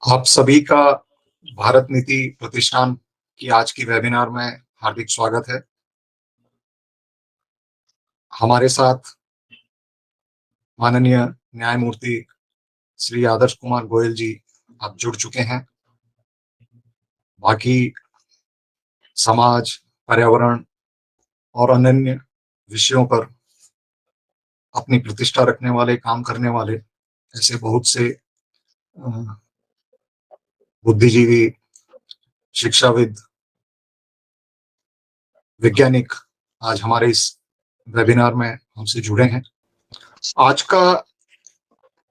आप सभी का भारत नीति प्रतिष्ठान की आज की वेबिनार में हार्दिक स्वागत है। हमारे साथ माननीय न्यायमूर्ति श्री आदर्श कुमार गोयल जी आप जुड़ चुके हैं। बाकी समाज, पर्यावरण और अन्य विषयों पर अपनी प्रतिष्ठा रखने वाले, काम करने वाले ऐसे बहुत से बुद्धिजीवी, शिक्षाविद, वैज्ञानिक आज हमारे इस वेबिनार में हमसे जुड़े हैं। आज का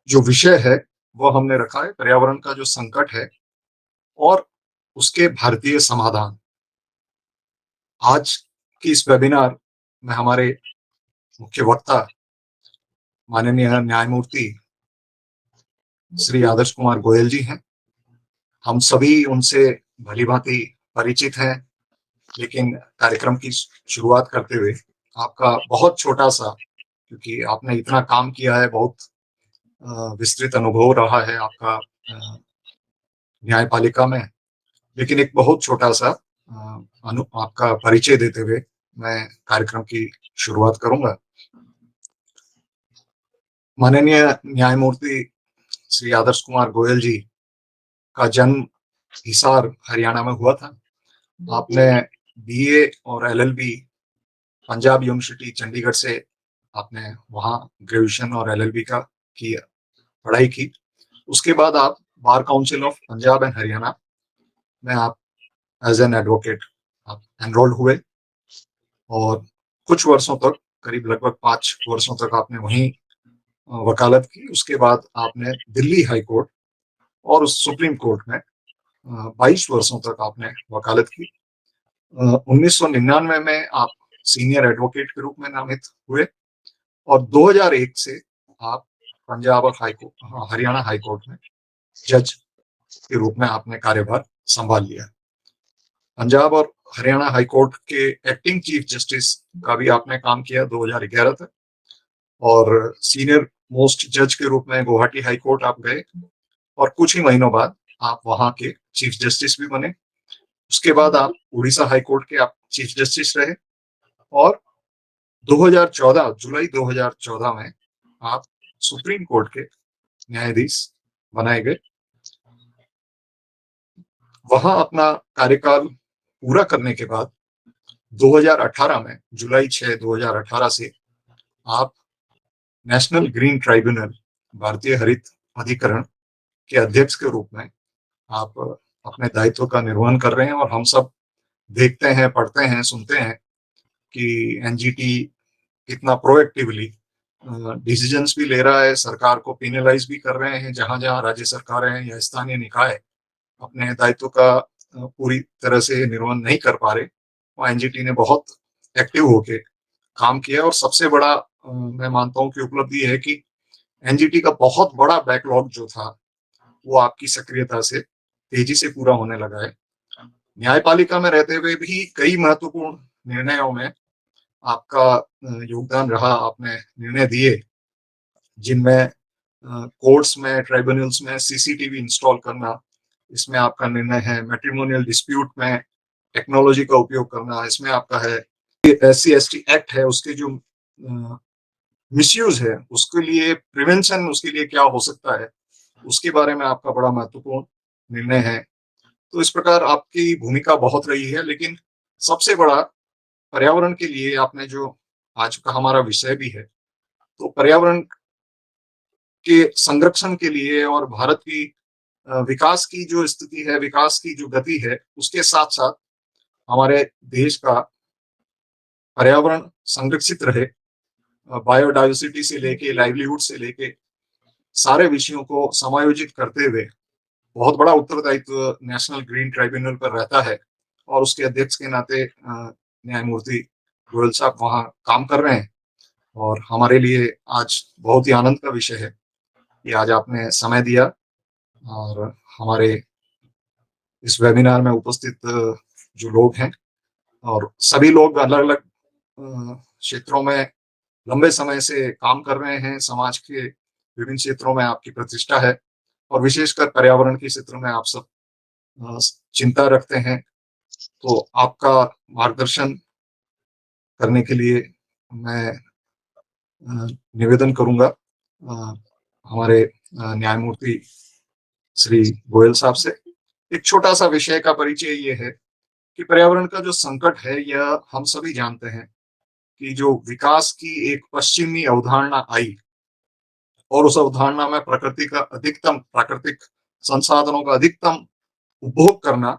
जो विषय है वो हमने रखा है पर्यावरण का जो संकट है और उसके भारतीय समाधान। आज की इस वेबिनार में हमारे मुख्य वक्ता माननीय न्यायमूर्ति श्री आदर्श कुमार गोयल जी हैं। हम सभी उनसे भलीभांति परिचित हैं, लेकिन कार्यक्रम की शुरुआत करते हुए आपका बहुत छोटा सा, क्योंकि आपने इतना काम किया है, बहुत विस्तृत अनुभव रहा है आपका न्यायपालिका में, लेकिन एक बहुत छोटा सा आपका परिचय देते हुए मैं कार्यक्रम की शुरुआत करूंगा। माननीय न्यायमूर्ति श्री आदर्श कुमार गोयल जी का जन्म हिसार हरियाणा में हुआ था। आपने बीए और एलएलबी पंजाब यूनिवर्सिटी चंडीगढ़ से आपने वहाँ ग्रेजुएशन और एलएलबी का की पढ़ाई की। उसके बाद आप bar council of Punjab and Haryana में आप एज एन एडवोकेट आप एनरोल्ड हुए और कुछ वर्षों तक, करीब लगभग 5 वर्षों तक आपने वहीं वकालत की। उसके बाद आपने दिल्ली हाई कोर्ट और उस सुप्रीम कोर्ट में 22 वर्षों तक आपने वकालत की। 1999 में आप सीनियर एडवोकेट के रूप में नामित हुए और 2001 से आप पंजाब और हरियाणा हाई कोर्ट में जज के रूप में आपने कार्यभार संभाल लिया। पंजाब और हरियाणा हाई कोर्ट के एक्टिंग चीफ जस्टिस का भी आपने काम किया 2011 तक और सीनियर मोस्ट जज के रूप में गुवाहाटी हाई कोर्ट आप गए और कुछ ही महीनों बाद आप वहां के चीफ जस्टिस भी बने। उसके बाद आप उड़ीसा हाई कोर्ट के आप चीफ जस्टिस रहे और 2014 जुलाई 2014 में आप सुप्रीम कोर्ट के न्यायाधीश बनाए गए। वहां अपना कार्यकाल पूरा करने के बाद 2018 में जुलाई 6 2018 से आप नेशनल ग्रीन ट्राइब्यूनल, भारतीय हरित अधिकरण के अध्यक्ष के रूप में आप अपने दायित्व का निर्वहन कर रहे हैं। और हम सब देखते हैं, पढ़ते हैं, सुनते हैं कि एनजीटी कितना प्रोएक्टिवली डिसीजंस भी ले रहा है, सरकार को पेनलाइज भी कर रहे हैं जहां जहां राज्य सरकारें या स्थानीय निकाय अपने दायित्व का पूरी तरह से निर्वहन नहीं कर पा रहे। वहाँ एनजीटी ने बहुत एक्टिव होके काम किया और सबसे बड़ा मैं मानता हूँ कि उपलब्धि है कि एनजीटी का बहुत बड़ा बैकलॉग जो था वो आपकी सक्रियता से तेजी से पूरा होने लगा है। न्यायपालिका में रहते हुए भी कई महत्वपूर्ण निर्णयों में आपका योगदान रहा। आपने निर्णय दिए जिनमें कोर्ट्स में, ट्राइब्यूनल्स में सीसीटीवी इंस्टॉल करना, इसमें आपका निर्णय है। मैट्रिमोनियल डिस्प्यूट में टेक्नोलॉजी का उपयोग करना, इसमें आपका है। SC/ST एक्ट है, उसके जो मिसयूज है उसके लिए प्रिवेंशन, उसके लिए क्या हो सकता है, उसके बारे में आपका बड़ा महत्वपूर्ण निर्णय है। तो इस प्रकार आपकी भूमिका बहुत रही है। लेकिन सबसे बड़ा पर्यावरण के लिए आपने जो, आज का हमारा विषय भी है, तो पर्यावरण के संरक्षण के लिए और भारत की विकास की जो स्थिति है, विकास की जो गति है, उसके साथ साथ हमारे देश का पर्यावरण संरक्षित रहे, बायोडाइवर्सिटी से लेके लाइवलीहुड से लेके सारे विषयों को समायोजित करते हुए बहुत बड़ा उत्तरदायित्व नेशनल ग्रीन ट्राइब्यूनल पर रहता है। और उसके अध्यक्ष के नाते न्यायमूर्ति गोयल साहब वहाँ काम कर रहे हैं और हमारे लिए आज बहुत ही आनंद का विषय है कि आज आपने समय दिया और हमारे इस वेबिनार में उपस्थित जो लोग हैं, और सभी लोग अलग अलग क्षेत्रों में लंबे समय से काम कर रहे हैं, समाज के विभिन्न क्षेत्रों में आपकी प्रतिष्ठा है। और विशेषकर पर्यावरण के क्षेत्र में आप सब चिंता रखते हैं, तो आपका मार्गदर्शन करने के लिए मैं निवेदन करूंगा हमारे न्यायमूर्ति श्री गोयल साहब से। एक छोटा सा विषय का परिचय ये है कि पर्यावरण का जो संकट है, यह हम सभी जानते हैं कि जो विकास की एक पश्चिमी अवधारणा आई और उस अवधारणा में प्रकृति का अधिकतम, प्राकृतिक संसाधनों का अधिकतम उपभोग करना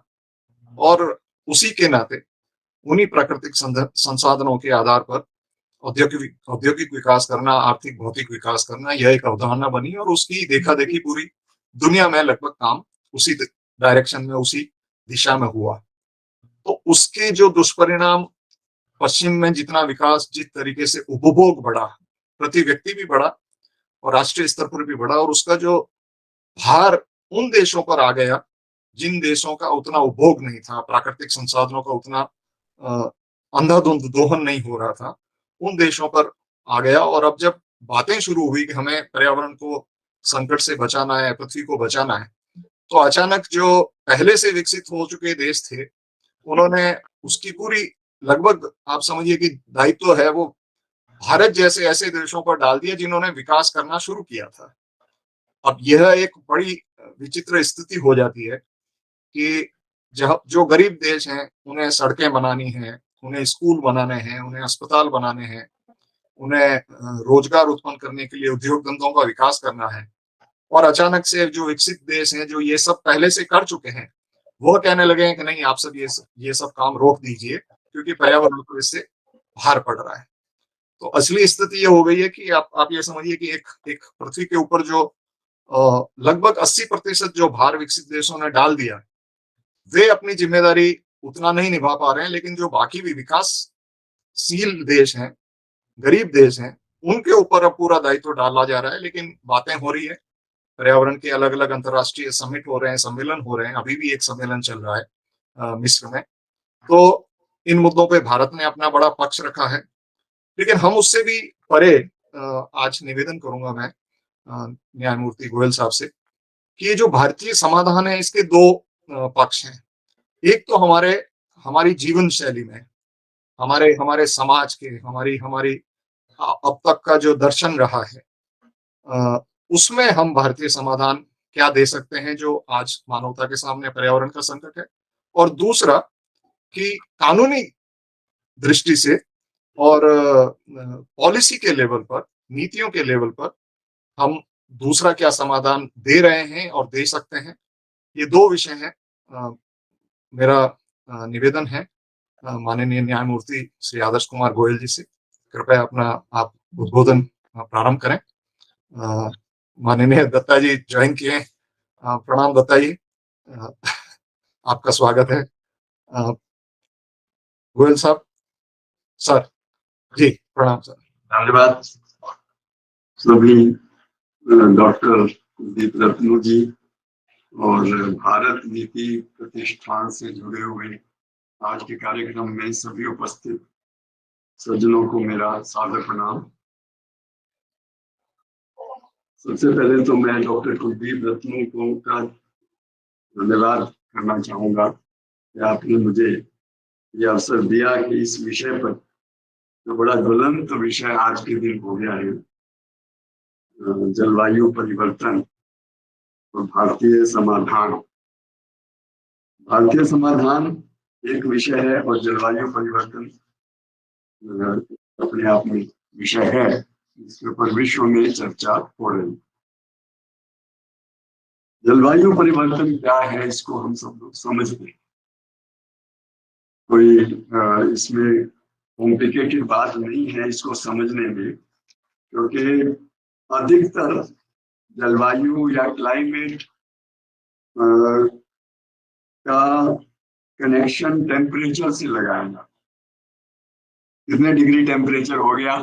और उसी के नाते उन्हीं प्राकृतिक संसाधनों के आधार पर औद्योगिक विकास करना, आर्थिक भौतिक विकास करना, यह एक अवधारणा बनी और उसकी देखा देखी पूरी दुनिया में लगभग काम उसी डायरेक्शन में, उसी दिशा में हुआ। तो उसके जो दुष्परिणाम, पश्चिम में जितना विकास, जिस तरीके से उपभोग बढ़ा, प्रति व्यक्ति भी बढ़ा और राष्ट्रीय स्तर पर भी बढ़ा, और उसका जो भार उन देशों पर आ गया जिन देशों का उतना उपभोग नहीं था, प्राकृतिक संसाधनों का उतना अंधाधुंध दोहन नहीं हो रहा था, उन देशों पर आ गया। और अब जब बातें शुरू हुई कि हमें पर्यावरण को संकट से बचाना है, पृथ्वी को बचाना है, तो अचानक जो पहले से विकसित हो चुके देश थे, उन्होंने उसकी पूरी, लगभग आप समझिए कि दायित्व है वो भारत जैसे ऐसे देशों पर डाल दिया जिन्होंने विकास करना शुरू किया था। अब यह एक बड़ी विचित्र स्थिति हो जाती है कि जहाँ जो गरीब देश हैं, उन्हें सड़कें बनानी हैं, उन्हें स्कूल बनाने हैं, उन्हें अस्पताल बनाने हैं, उन्हें रोजगार उत्पन्न करने के लिए उद्योग धंधों का विकास करना है। और अचानक से जो विकसित देश हैं, जो ये सब पहले से कर चुके हैं, वो कहने लगे हैं कि नहीं, आप सब ये सब काम रोक दीजिए क्योंकि पर्यावरण को इससे भार पड़ रहा है। तो असली स्थिति ये हो गई है कि आप ये समझिए कि एक एक पृथ्वी के ऊपर जो लगभग 80% जो भार विकसित देशों ने डाल दिया, वे अपनी जिम्मेदारी उतना नहीं निभा पा रहे हैं, लेकिन जो बाकी भी विकासशील देश हैं, गरीब देश हैं, उनके ऊपर अब पूरा दायित्व डाला जा रहा है। लेकिन बातें हो रही है, पर्यावरण के अलग अलग अंतर्राष्ट्रीय समिट हो रहे हैं, सम्मेलन हो रहे हैं, अभी भी एक सम्मेलन चल रहा है मिस्र में। तो इन मुद्दों पे भारत ने अपना बड़ा पक्ष रखा है, लेकिन हम उससे भी परे आज निवेदन करूंगा मैं न्यायमूर्ति गोयल साहब से कि ये जो भारतीय समाधान है, इसके दो पक्ष हैं। एक तो हमारी जीवन शैली में, हमारे हमारे समाज के, हमारी हमारी अब तक का जो दर्शन रहा है, उसमें हम भारतीय समाधान क्या दे सकते हैं जो आज मानवता के सामने पर्यावरण का संकट है। और दूसरा कि कानूनी दृष्टि से और पॉलिसी के लेवल पर, नीतियों के लेवल पर हम दूसरा क्या समाधान दे रहे हैं और दे सकते हैं। ये दो विषय हैं। मेरा निवेदन है माननीय न्यायमूर्ति श्री आदर्श कुमार गोयल जी से, कृपया अपना आप उद्बोधन प्रारंभ करें। माननीय दत्ता जी ज्वाइन किए, प्रणाम दत्ता जी, आपका स्वागत है। गोयल साहब, सर जी, प्रणाम सर। धन्यवाद सभी डॉक्टर कुलदीप रत्नू जी और भारत नीति प्रतिष्ठान से जुड़े हुए आज के कार्यक्रम में सभी उपस्थित सज्जनों को मेरा सादर प्रणाम। सबसे पहले तो मैं डॉक्टर कुलदीप रत्नू को का धन्यवाद करना चाहूंगा कि आपने मुझे ये अवसर दिया कि इस विषय पर, जो बड़ा ज्वलंत विषय आज के दिन हो गया है, जलवायु परिवर्तन और भारतीय समाधान। भारतीय समाधान एक विषय है और जलवायु परिवर्तन अपने आप में विषय है, इसके ऊपर विश्व में चर्चा हो रही। जलवायु परिवर्तन क्या है, इसको हम सब लोग समझते हैं। कोई इसमें कॉम्प्लिकेटेड बात नहीं है इसको समझने में, क्योंकि अधिकतर जलवायु या क्लाइमेट का कनेक्शन टेम्परेचर से लगाएगा। कितने डिग्री टेम्परेचर हो गया,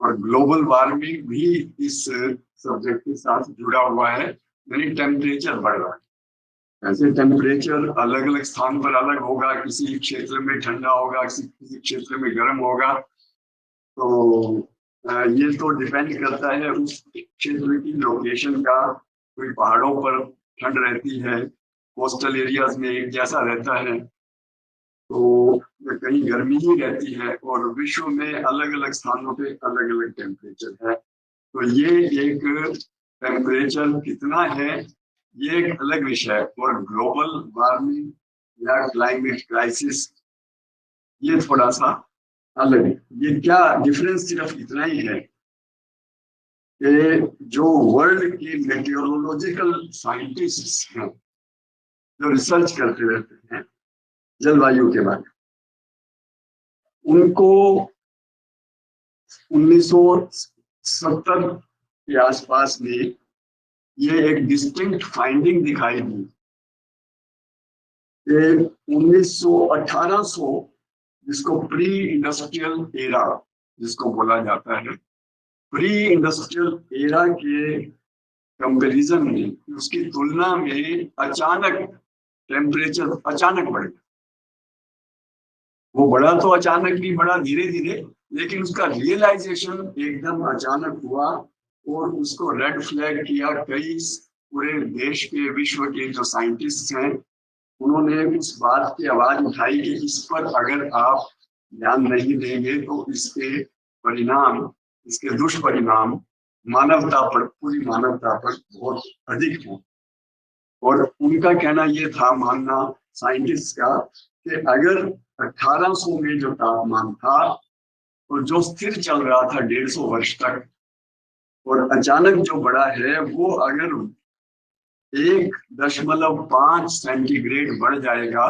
और ग्लोबल वार्मिंग भी इस सब्जेक्ट के साथ जुड़ा हुआ है, यानी टेम्परेचर बढ़ रहा है। ऐसे टेम्परेचर अलग अलग स्थान पर अलग होगा, किसी क्षेत्र में ठंडा होगा, किसी क्षेत्र में गर्म होगा। तो ये तो डिपेंड करता है उस क्षेत्र की लोकेशन का, कोई पहाड़ों पर ठंड रहती है, कोस्टल एरियाज में एक जैसा रहता है, तो कहीं गर्मी ही रहती है, और विश्व में अलग अलग स्थानों पे अलग अलग टेम्परेचर है। तो ये एक टेम्परेचर कितना है, ये एक अलग विषय है। और ग्लोबल वार्मिंग या क्लाइमेट क्राइसिस, ये थोड़ा सा अलग है। ये क्या डिफरेंस सिर्फ इतना ही है कि जो वर्ल्ड की मेटेरोलॉजिकल साइंटिस्ट हैं, जो रिसर्च करते रहते हैं जलवायु के बारे में, उनको 1970 के आसपास में ये एक डिस्टिंक्ट फाइंडिंग दिखाई दी कि 1800, जिसको प्री इंडस्ट्रियल एरा जिसको बोला जाता है, प्री इंडस्ट्रियल एरा के कंपैरिजन में, उसकी तुलना में अचानक टेम्परेचर अचानक बढ़ गया। वो बढ़ा तो अचानक नहीं बढ़ा, धीरे धीरे, लेकिन उसका रियलाइजेशन एकदम अचानक हुआ, और उसको रेड फ्लैग किया कई पूरे देश के, विश्व के जो साइंटिस्ट हैं, उन्होंने उस बात की आवाज उठाई कि इस पर अगर आप ध्यान नहीं देंगे तो इसके परिणाम, इसके दुष्परिणाम मानवता पर, पूरी मानवता पर बहुत अधिक हो। और उनका कहना ये था, मानना साइंटिस्ट का, कि अगर 1800 में जो तापमान था और जो स्थिर चल रहा था 150 वर्ष तक, और अचानक जो बढ़ा है, वो अगर 1.5 सेंटीग्रेड बढ़ जाएगा,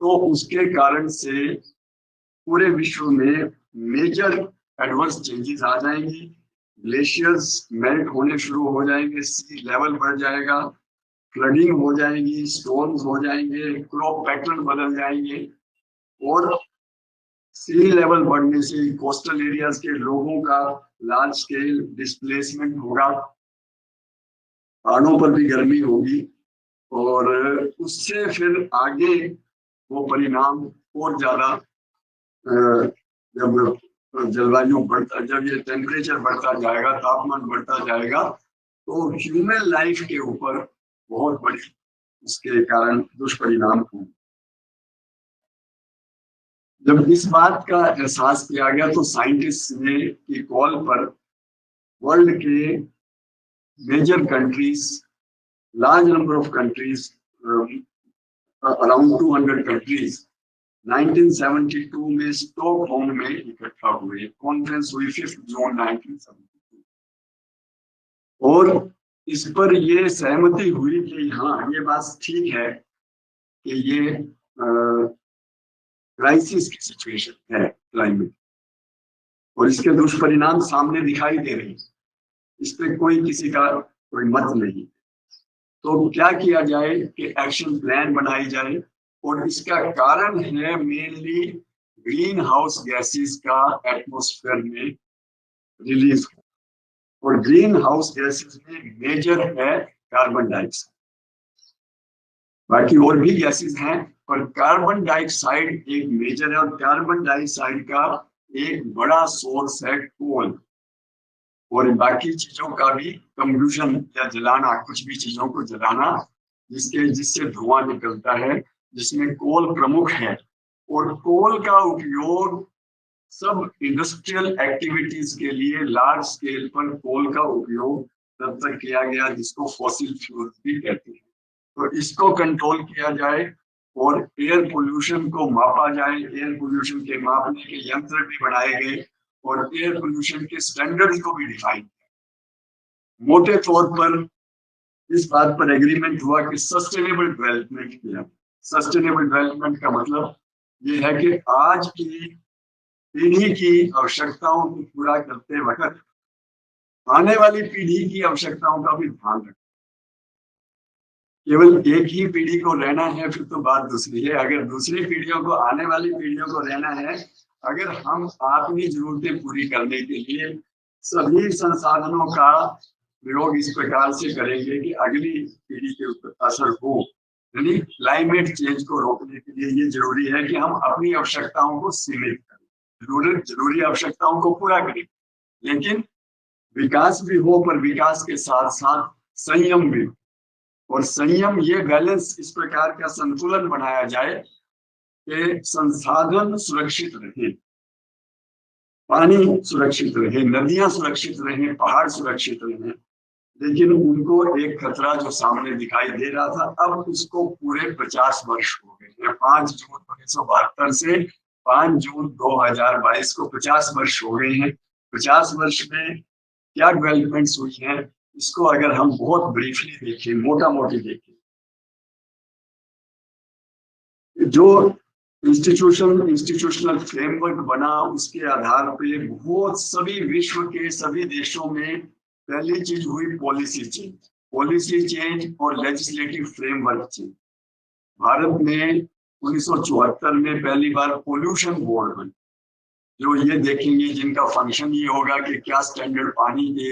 तो उसके कारण से पूरे विश्व में मेजर एडवर्स चेंजेस आ जाएंगी। ग्लेशियर्स मेल्ट होने शुरू हो जाएंगे, सी लेवल बढ़ जाएगा, फ्लडिंग हो जाएगी, स्टॉर्म्स हो जाएंगे, क्रॉप पैटर्न बदल जाएंगे, और सी लेवल बढ़ने से कोस्टल एरियाज के लोगों का लार्ज स्केल डिस्प्लेसमेंट होगा, पहाड़ों पर भी गर्मी होगी, और उससे फिर आगे वो परिणाम और ज्यादा, जब जलवायु बढ़ता, जब ये टेम्परेचर बढ़ता जाएगा, तापमान बढ़ता जाएगा, तो ह्यूमन लाइफ के ऊपर बहुत बड़ी उसके कारण दुष्परिणाम होंगे। जब इस बात का एहसास किया गया, तो साइंटिस्ट ने की कॉल पर वर्ल्ड के major countries, large number of countries, around 200 countries, 1972 में स्टॉकहोम में इकट्ठा हुए। कॉन्फ्रेंस हुई 5 जून 1972, और इस पर ये सहमति हुई कि हाँ, ये बात ठीक है कि ये क्राइसिस की सिचुएशन है क्लाइमेट, और इसके दुष्परिणाम सामने दिखाई दे रहे हैं, इस पे कोई किसी का कोई मत नहीं। तो क्या किया जाए कि एक्शन प्लान बनाई जाए, और इसका कारण है मेनली ग्रीन हाउस गैसेस का एटमॉस्फेयर में रिलीज हो, और ग्रीन हाउस गैसेस में मेजर है कार्बन डाइऑक्साइड। बाकी और भी गैसेस हैं, पर कार्बन डाइऑक्साइड एक मेजर है, और कार्बन डाइऑक्साइड का एक बड़ा सोर्स है कोल, और बाकी चीजों का भी कंबुशन या जलाना, कुछ भी चीजों को जलाना जिससे धुआं निकलता है, जिसमें कोल प्रमुख है। और कोल का उपयोग सब इंडस्ट्रियल एक्टिविटीज के लिए लार्ज स्केल पर कोल का उपयोग तब तक किया गया जिसको फॉसिल फ्यूल भी कहते हैं। तो इसको कंट्रोल किया जाए, और एयर पोल्यूशन को मापा जाए, एयर पोल्यूशन के मापने के यंत्र भी बनाए गए, और एयर पोल्यूशन के स्टैंडर्ड्स को भी डिफाइन किया। मोटे तौर पर इस बात पर एग्रीमेंट हुआ कि सस्टेनेबल डेवलपमेंट किया। सस्टेनेबल डेवलपमेंट का मतलब ये है कि आज की पीढ़ी की आवश्यकताओं को पूरा करते वक्त आने वाली पीढ़ी की आवश्यकताओं का भी ध्यान रखें। केवल एक ही पीढ़ी को रहना है फिर तो बात दूसरी है, अगर दूसरी पीढ़ियों को, आने वाली पीढ़ियों को रहना है, अगर हम अपनी जरूरतें पूरी करने के लिए सभी संसाधनों का प्रयोग इस प्रकार से करेंगे कि अगली पीढ़ी के ऊपर असर हो, यानी क्लाइमेट चेंज को रोकने के लिए ये जरूरी है कि हम अपनी आवश्यकताओं को सीमित करें, जरूरी आवश्यकताओं को पूरा करें, लेकिन विकास भी हो, पर विकास के साथ साथ संयम भी। और संयम, ये बैलेंस, इस प्रकार का संतुलन बनाया जाए कि संसाधन सुरक्षित रहे, पानी सुरक्षित रहे, नदियां सुरक्षित रहे, पहाड़ सुरक्षित रहे। लेकिन उनको एक खतरा जो सामने दिखाई दे रहा था, अब उसको पूरे 50 वर्ष हो गए हैं। 5 जून 1972 से 5 जून 2022 को 50 वर्ष हो गए हैं। 50 वर्ष में क्या डेवलपमेंट्स हुई हैं, इसको अगर हम बहुत ब्रीफली देखें, मोटा मोटी देखें, जो इंस्टीट्यूशनल फ्रेमवर्क बना, उसके आधार पे बहुत सभी विश्व के सभी देशों में पहली चीज हुई पॉलिसी चेंज और लेजिस्लेटिव फ्रेमवर्क चेंज। भारत में 1974 में पहली बार पोल्यूशन बोर्ड बनी, जो ये देखेंगे, जिनका फंक्शन ये होगा कि क्या स्टैंडर्ड पानी के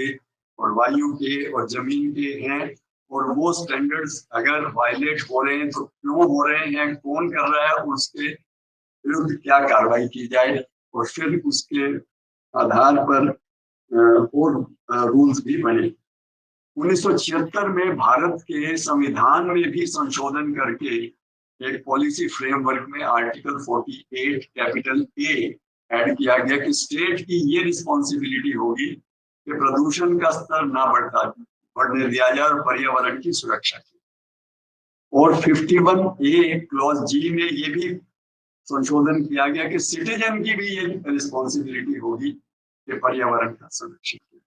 और वायु के और जमीन के हैं, और वो स्टैंडर्ड्स अगर वायलेट हो रहे हैं तो क्यों हो रहे हैं, कौन कर रहा है, उसके विरुद्ध क्या कार्रवाई की जाए, और फिर उसके आधार पर और रूल्स भी बने। 1976 में भारत के संविधान में भी संशोधन करके एक पॉलिसी फ्रेमवर्क में आर्टिकल 48 कैपिटल ए ऐड किया गया कि स्टेट की ये रिस्पॉन्सिबिलिटी होगी कि प्रदूषण का स्तर ना बढ़ने दिया जाए और पर्यावरण की सुरक्षा की। और 51A क्लॉज जी में ये भी संशोधन किया गया कि सिटीजन की भी ये रिस्पॉन्सिबिलिटी होगी कि पर्यावरण का संरक्षण किया।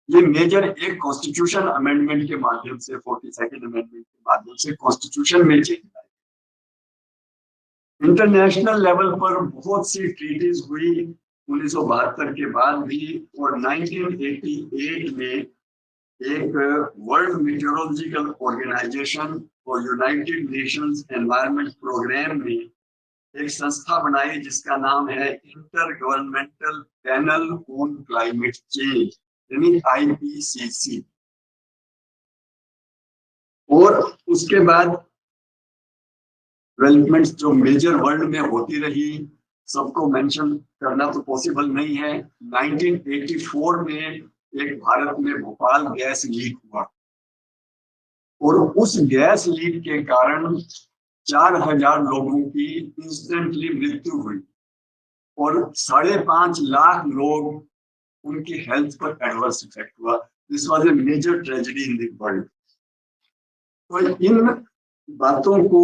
ये मेजर एक कॉन्स्टिट्यूशन अमेंडमेंट के माध्यम से, 42nd अमेंडमेंट के माध्यम से कॉन्स्टिट्यूशन में चेंज आए। इंटरनेशनल लेवल पर बहुत सी ट्रीटीज हुई 1972 के बाद भी, और 1988 में एक वर्ल्ड मीटियोरोलॉजिकल ऑर्गेनाइजेशन और यूनाइटेड नेशंस एनवायरनमेंट प्रोग्राम ने एक संस्था बनाई जिसका नाम है inter governmental panel on climate change, यानी IPCC। और उसके बाद डेवलपमेंट्स जो मेजर वर्ल्ड में होती रही, सबको मेंशन करना तो पॉसिबल नहीं है। 1984 में एक भारत में भोपाल गैस लीक हुआ, और उस गैस लीक के कारण 4000 लोगों की इंस्टेंटली मृत्यु हुई, और 5.5 लाख लोग, उनकी हेल्थ पर एडवर्स इफेक्ट हुआ। This was a major tragedy in the world. तो इन बातों को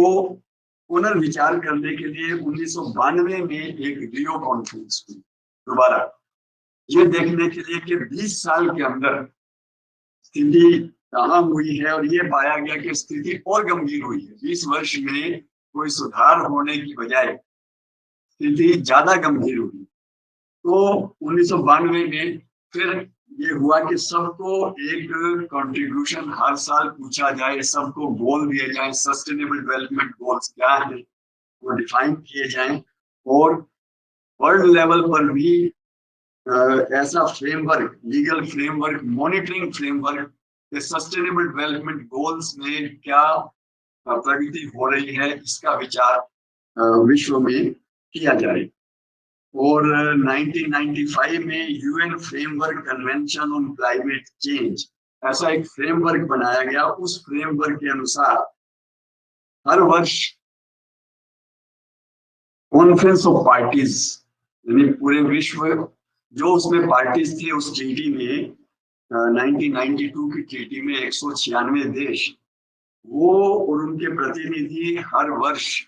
पुनर्विचार करने के लिए 1992 में एक रियो कॉन्फ्रेंस हुई दोबारा, ये देखने के लिए कि 20 साल के अंदर स्थिति कहाँ हुई है, और ये पाया गया कि स्थिति और गंभीर हुई है। 20 वर्ष में कोई सुधार होने की बजाय स्थिति ज्यादा गंभीर हुई। तो 1992 में फिर ये हुआ कि सबको एक कंट्रीब्यूशन हर साल पूछा जाए, सबको गोल दिए जाए, सस्टेनेबल डेवलपमेंट गोल्स क्या है वो डिफाइन किए जाएं, और वर्ल्ड लेवल पर भी ऐसा framework, legal framework, monitoring framework, sustainable development goals में क्या प्रगति हो रही है, इसका विचार विश्व में किया जाए। और 1995 में UN framework convention on climate change, ऐसा एक फ्रेमवर्क बनाया गया। उस फ्रेमवर्क के अनुसार हर वर्ष कॉन्फ्रेंस ऑफ पार्टीज, यानी पूरे विश्व जो उसमें पार्टीज थे उस ट्रीटी में, 1992 की ट्रीटी में 196 देश, वो और उनके प्रतिनिधि हर वर्ष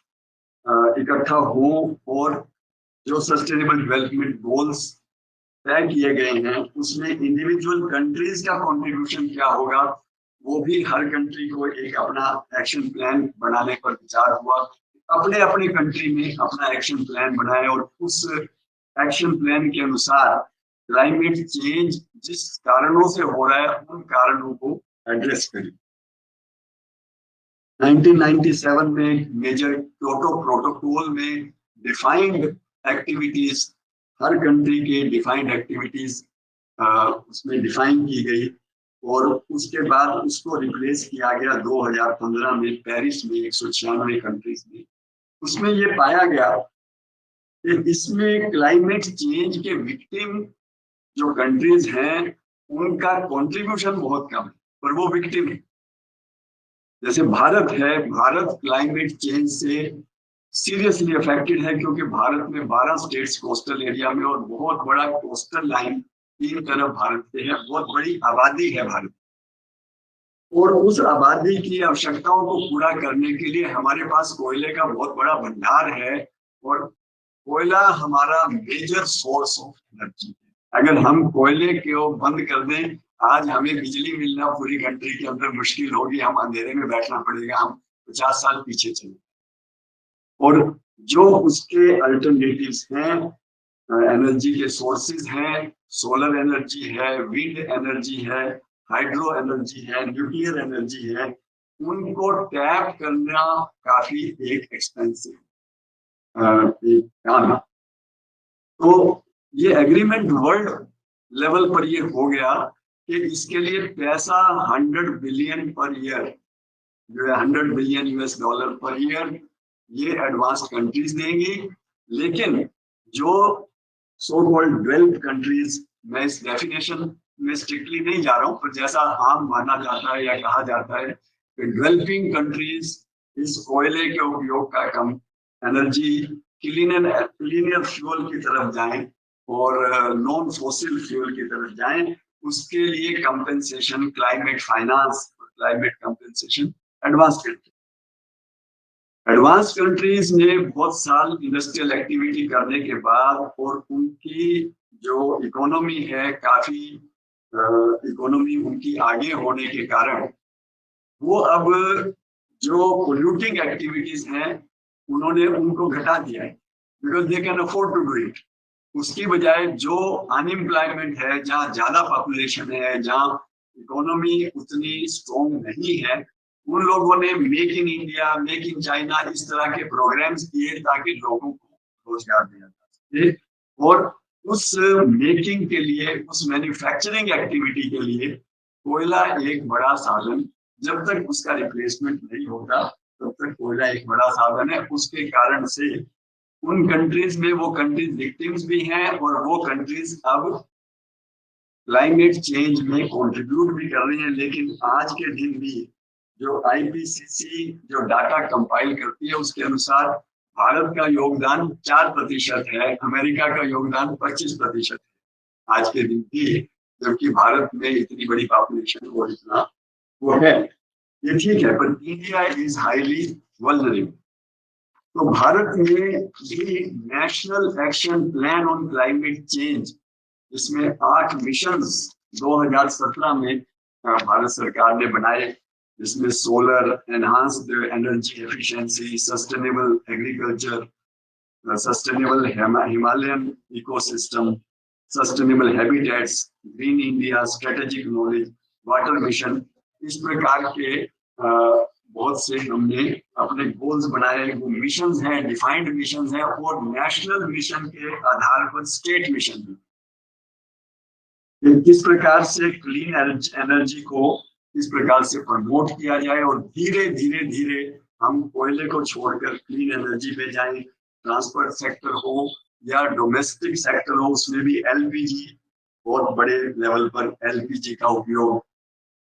इकट्ठा हो, और जो सस्टेनेबल डेवलपमेंट गोल्स तय किए गए हैं उसमें इंडिविजुअल कंट्रीज का कंट्रीब्यूशन क्या होगा, वो भी हर कंट्री को एक अपना एक्शन प्लान बनाने पर विचार हुआ। अपने अपने कंट्री में अपना एक्शन प्लान बनाए, और उस एक्शन प्लान के अनुसार क्लाइमेट चेंज जिस कारणों से हो रहा है उन कारणों को एड्रेस करें। 1997 में मेजर क्योटो प्रोटोकॉल में डिफाइंड एक्टिविटीज, हर कंट्री के डिफाइंड एक्टिविटीज उसमें डिफाइन की गई, और उसके बाद उसको रिप्लेस किया गया 2015 में पेरिस में 196 कंट्रीज में। उसमें ये पाया गया कि इसमें क्लाइमेट चेंज के विक्टिम जो कंट्रीज हैं उनका कंट्रीब्यूशन बहुत कम है, पर वो विक्टिम है। जैसे भारत है, भारत क्लाइमेट चेंज से सीरियसली अफेक्टेड है, क्योंकि भारत में 12 स्टेट्स कोस्टल एरिया में, और बहुत बड़ा कोस्टल लाइन 3 तरफ भारत के है, बहुत बड़ी आबादी है भारत। और उस आबादी की आवश्यकताओं को पूरा करने के लिए हमारे पास कोयले का बहुत बड़ा भंडार है, और कोयला हमारा मेजर सोर्स ऑफ एनर्जी है। अगर हम कोयले को बंद कर दें, आज हमें बिजली मिलना पूरी कंट्री के अंदर मुश्किल होगी, हम अंधेरे में बैठना पड़ेगा, हम 50 साल पीछे चले। और जो उसके अल्टरनेटिव्स हैं, एनर्जी के सोर्सेज हैं, सोलर एनर्जी है, विंड एनर्जी है, हाइड्रो एनर्जी है, न्यूक्लियर एनर्जी है, उनको टैप करना काफी एक एक्सपेंसिव एक काम है। तो ये एग्रीमेंट वर्ल्ड लेवल पर ये हो गया कि इसके लिए पैसा 100 बिलियन पर ईयर, जो है 100 billion US dollar per year, ये एडवांस्ड कंट्रीज देंगी। लेकिन जो सो कॉल्ड डेवलप्ड कंट्रीज, मैं इस डेफिनेशन में स्ट्रिक्टली नहीं जा रहा हूं, पर जैसा आम माना जाता है या कहा जाता है कि डेवलपिंग कंट्रीज इस कोयले के उपयोग का कम एनर्जी क्लीनर फ्यूल की तरफ जाएं और नॉन फोसिल फ्यूल की तरफ जाएं, उसके लिए compensation, climate finance, climate compensation advance countries ने बहुत साल इंडस्ट्रियल एक्टिविटी करने के बाद, और उनकी जो इकोनॉमी है, काफी इकोनॉमी उनकी आगे होने के कारण वो अब जो पोल्यूटिंग एक्टिविटीज हैं उन्होंने उनको घटा दिया है, because they can afford to do it. उसकी बजाय जो अनएम्प्लॉयमेंट है, जहाँ ज्यादा पॉपुलेशन है, जहाँ इकोनॉमी उतनी स्ट्रॉन्ग नहीं है, उन लोगों ने make in India, make in China, इस तरह के प्रोग्राम्स किए ताकि लोगों को रोजगार दिया जा सके। और उस मेकिंग के लिए, उस मैन्युफैक्चरिंग एक्टिविटी के लिए कोयला एक बड़ा साधन, जब तक उसका रिप्लेसमेंट नहीं होगा तब तक कोयला एक बड़ा साधन है। उसके कारण से उन कंट्रीज में, वो कंट्रीज विक्टिम्स भी हैं, और वो कंट्रीज अब क्लाइमेट चेंज में कंट्रीब्यूट भी कर रही हैं। लेकिन आज के दिन भी जो आईपीसीसी जो डाटा कंपाइल करती है, उसके अनुसार भारत का योगदान 4% है, अमेरिका का योगदान 25% है आज के दिन भी, जबकि भारत में इतनी बड़ी पॉपुलेशन और इतना वो है। ये ठीक है, पर इंडिया इज हाईली वल्नरेबल। तो भारत में ये national action plan on climate change, इसमें 8 मिशंस 2017 में भारत सरकार ने बनाए, जिसमें solar, enhanced energy efficiency, sustainable agriculture, sustainable Himalayan ecosystem, sustainable habitats, green India, strategic knowledge, water mission, इस प्रकार के बहुत से हमने अपने गोल्स बनाए। वो मिशंस हैं, डिफाइंड मिशंस हैं, और नेशनल मिशन के आधार पर स्टेट मिशन भी। किस प्रकार से क्लीन एनर्जी को किस प्रकार से प्रमोट किया जाए, और धीरे धीरे धीरे हम कोयले को छोड़कर क्लीन एनर्जी पे जाएं। ट्रांसपोर्ट सेक्टर हो या डोमेस्टिक सेक्टर हो, उसमें भी एलपीजी, बहुत बड़े लेवल पर एलपीजी का उपयोग,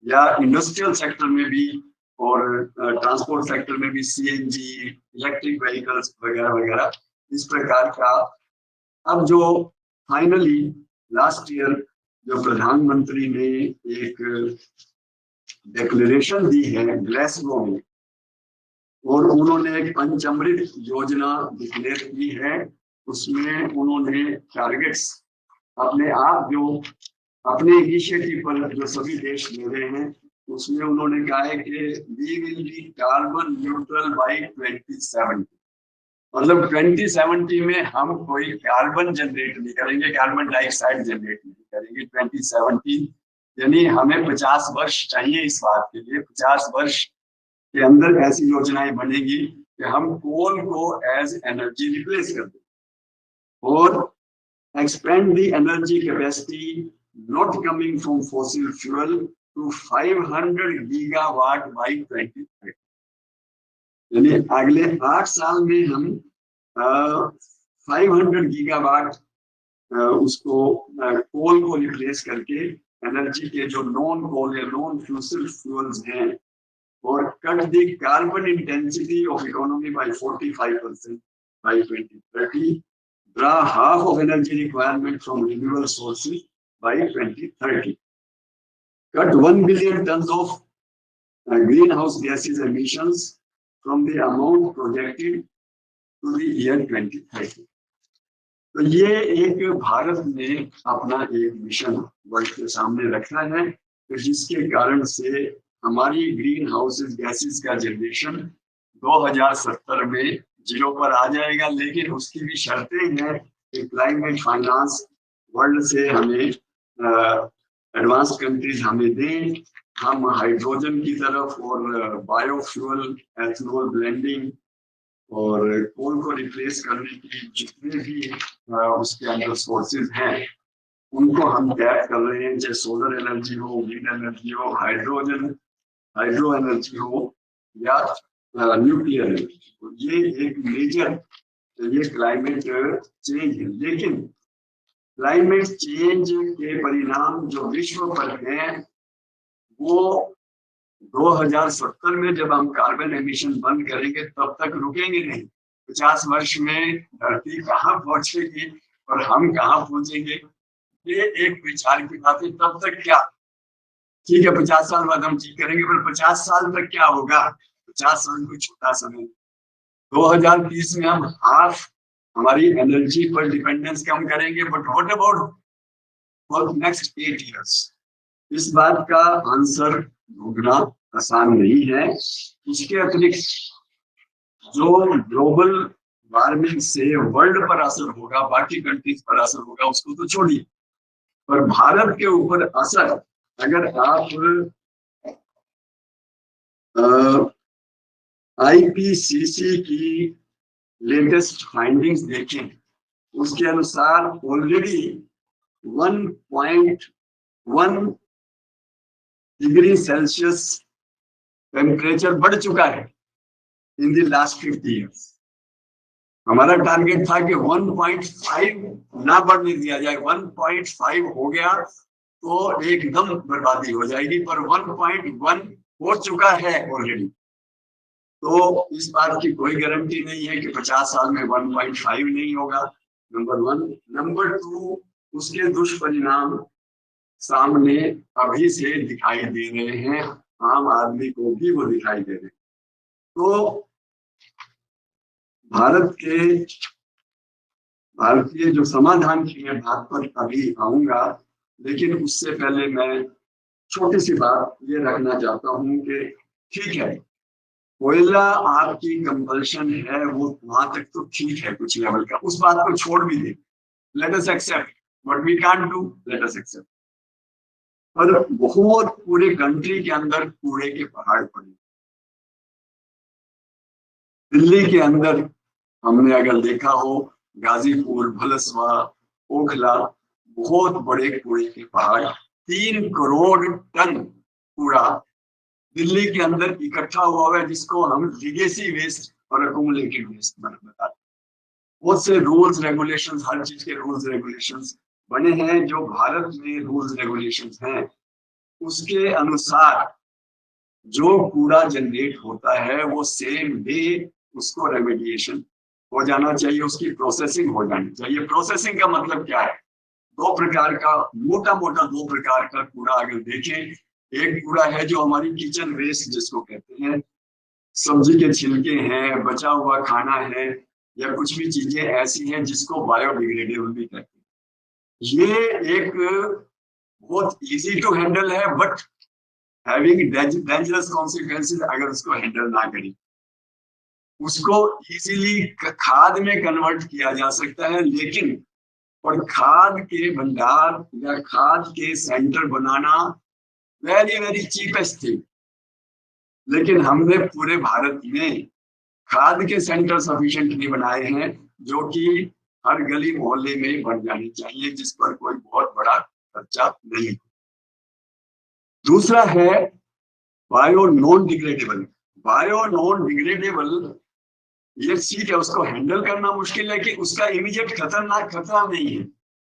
या इंडस्ट्रियल सेक्टर में भी, और ट्रांसपोर्ट सेक्टर में भी सीएनजी, इलेक्ट्रिक व्हीकल्स वगैरह वगैरह, इस प्रकार का। अब जो फाइनली लास्ट ईयर जो प्रधानमंत्री ने एक डिक्लेरेशन दी है ग्लासगो में, और उन्होंने एक पंचअमृत योजना डिक्लेयर की है, उसमें उन्होंने टारगेट्स अपने आप जो अपने इनिशिएटिव पर जो सभी देश ले रहे हैं, उसमें उन्होंने कहा है कि we will be carbon neutral by 2070। मतलब 2070 में हम कोई कार्बन जनरेट नहीं करेंगे, कार्बन डाइऑक्साइड जनरेट नहीं करेंगे 2070। यानी हमें 50 वर्ष चाहिए इस बात के लिए। 50 वर्ष के अंदर ऐसी योजनाएं बनेगी कि हम कोल को एज एनर्जी रिप्लेस कर दें, और expand the energy capacity not coming from fossil fuel to 500 gigawatt by 2030। यानी अगले 8 साल में हम 500 गीगावाट उसको कोल को रिप्लेस करके एनर्जी के जो नॉन कोल या नॉन फ्यूसिल फ्यूल्स हैं और cut the carbon intensity of economy by 45% by 2030, draw half of energy requirement from renewable sources by 2030, cut 1 billion tons of greenhouse gases emissions from the amount projected to the year 2030. तो ये एक भारत ने अपना एक mission world के सामने रखा है, तो जिसके कारण से हमारी ग्रीन हाउस गैसेस का जनरेशन 2070 में 0 पर आ जाएगा। लेकिन उसकी भी शर्तें हैं कि क्लाइमेट फाइनेंस वर्ल्ड से हमें एडवांस कंट्रीज हमें दें, हम हाइड्रोजन की तरफ और बायोफ्यूल, एथनॉल ब्लेंडिंग और कोल को रिप्लेस करने की जितने भी उसके अंदर सोर्सेज हैं उनको हम टैप कर रहे हैं, चाहे सोलर एनर्जी हो, विंड एनर्जी हो, हाइड्रो एनर्जी हो या न्यूक्लियर एनर्जी। ये एक मेजर ये क्लाइमेट चेंज है। लेकिन क्लाइमेट चेंज के परिणाम जो विश्व पर हैं वो 2070 में जब हम कार्बन एमिशन बंद करेंगे तब तक रुकेंगे नहीं। 50 वर्ष में धरती कहाँ पहुंचेगी और हम कहाँ पहुंचेंगे, ये एक विचार की बात है। तब तक क्या, ठीक है 50 साल बाद हम ठीक करेंगे, पर 50 साल तक क्या होगा? 50 साल कोई छोटा समय। 2030 में हम हाफ हमारी एनर्जी पर डिपेंडेंस कम करेंगे, but what about for next 8 years? इस बात का आंसर ढूंढना आसान नहीं है। इसके अतिरिक्त जो ग्लोबल वार्मिंग से वर्ल्ड पर असर होगा, बाकी कंट्रीज पर असर होगा, उसको तो छोड़िए, पर भारत के ऊपर असर अगर आप आईपीसीसी की लेटेस्ट फाइंडिंग्स देखें, उसके अनुसार ऑलरेडी 1.1 डिग्री सेल्सियस टेम्परेचर बढ़ चुका है इन द लास्ट 50 इयर्स। हमारा टारगेट था कि 1.5 ना बढ़ने दिया जाए। 1.5 हो गया तो एकदम बर्बादी हो जाएगी, पर 1.1 हो चुका है ऑलरेडी। तो इस बात की कोई गारंटी नहीं है कि 50 साल में 1.5 नहीं होगा, नंबर 1। नंबर 2, उसके दुष्परिणाम सामने अभी से दिखाई दे रहे हैं, आम आदमी को भी वो दिखाई दे रहे हैं। तो भारतीय जो समाधान की मैं बात पर अभी आऊंगा, लेकिन उससे पहले मैं छोटी सी बात ये रखना चाहता हूं कि ठीक है कोयला आपकी कंपल्शन है, वो वहां तक तो ठीक है कुछ लेवल का, उस बात को छोड़ भी दे, let us accept what we can't do, let us accept. पर बहुत पूरे कंट्री के अंदर कूड़े के पहाड़ पड़े। दिल्ली के अंदर हमने अगर देखा हो, गाजीपुर, भलसवा, ओखला, बहुत बड़े कूड़े के पहाड़, 3 करोड़ टन कूड़ा दिल्ली के अंदर इकट्ठा हुआ है, जिसको हम लीगेसी वेस्ट और अकोमुलेटेड वेस्ट बताते हैं। बहुत से रूल्स रेगुलेशंस, हर चीज के रूल्स रेगुलेशंस बने हैं। जो भारत में रूल्स रेगुलेशंस हैं उसके अनुसार जो कूड़ा जनरेट होता है वो सेम डे उसको रेमेडिएशन हो जाना चाहिए, उसकी प्रोसेसिंग हो जानी चाहिए। प्रोसेसिंग का मतलब क्या है? 2 प्रकार का, मोटा मोटा 2 प्रकार का कूड़ा अगर देखें, एक कूड़ा है जो हमारी किचन वेस्ट जिसको कहते हैं, सब्जी के छिलके हैं, बचा हुआ खाना है, या कुछ भी चीजें ऐसी हैं जिसको बायोडिग्रेडेबल भी कहते हैं। ये एक बहुत इजी टू हैंडल है, बट हैविंग डेंजरस कॉन्सिक्वेंसेस अगर उसको हैंडल ना करें। उसको इजीली खाद में कन्वर्ट किया जा सकता है, लेकिन और खाद के भंडार या खाद के सेंटर बनाना वेरी वेरी चीपेस्ट थिंग। लेकिन हमने पूरे भारत में खाद के सेंटर सफिशिएंट नहीं बनाए हैं, जो कि हर गली मोहल्ले में बन जानी चाहिए, जिस पर कोई बहुत बड़ा खर्चा नहीं। दूसरा है bio non degradable. Bio non degradable ये सीट है, उसको हैंडल करना मुश्किल है कि उसका इमीडिएट खतरा नहीं है,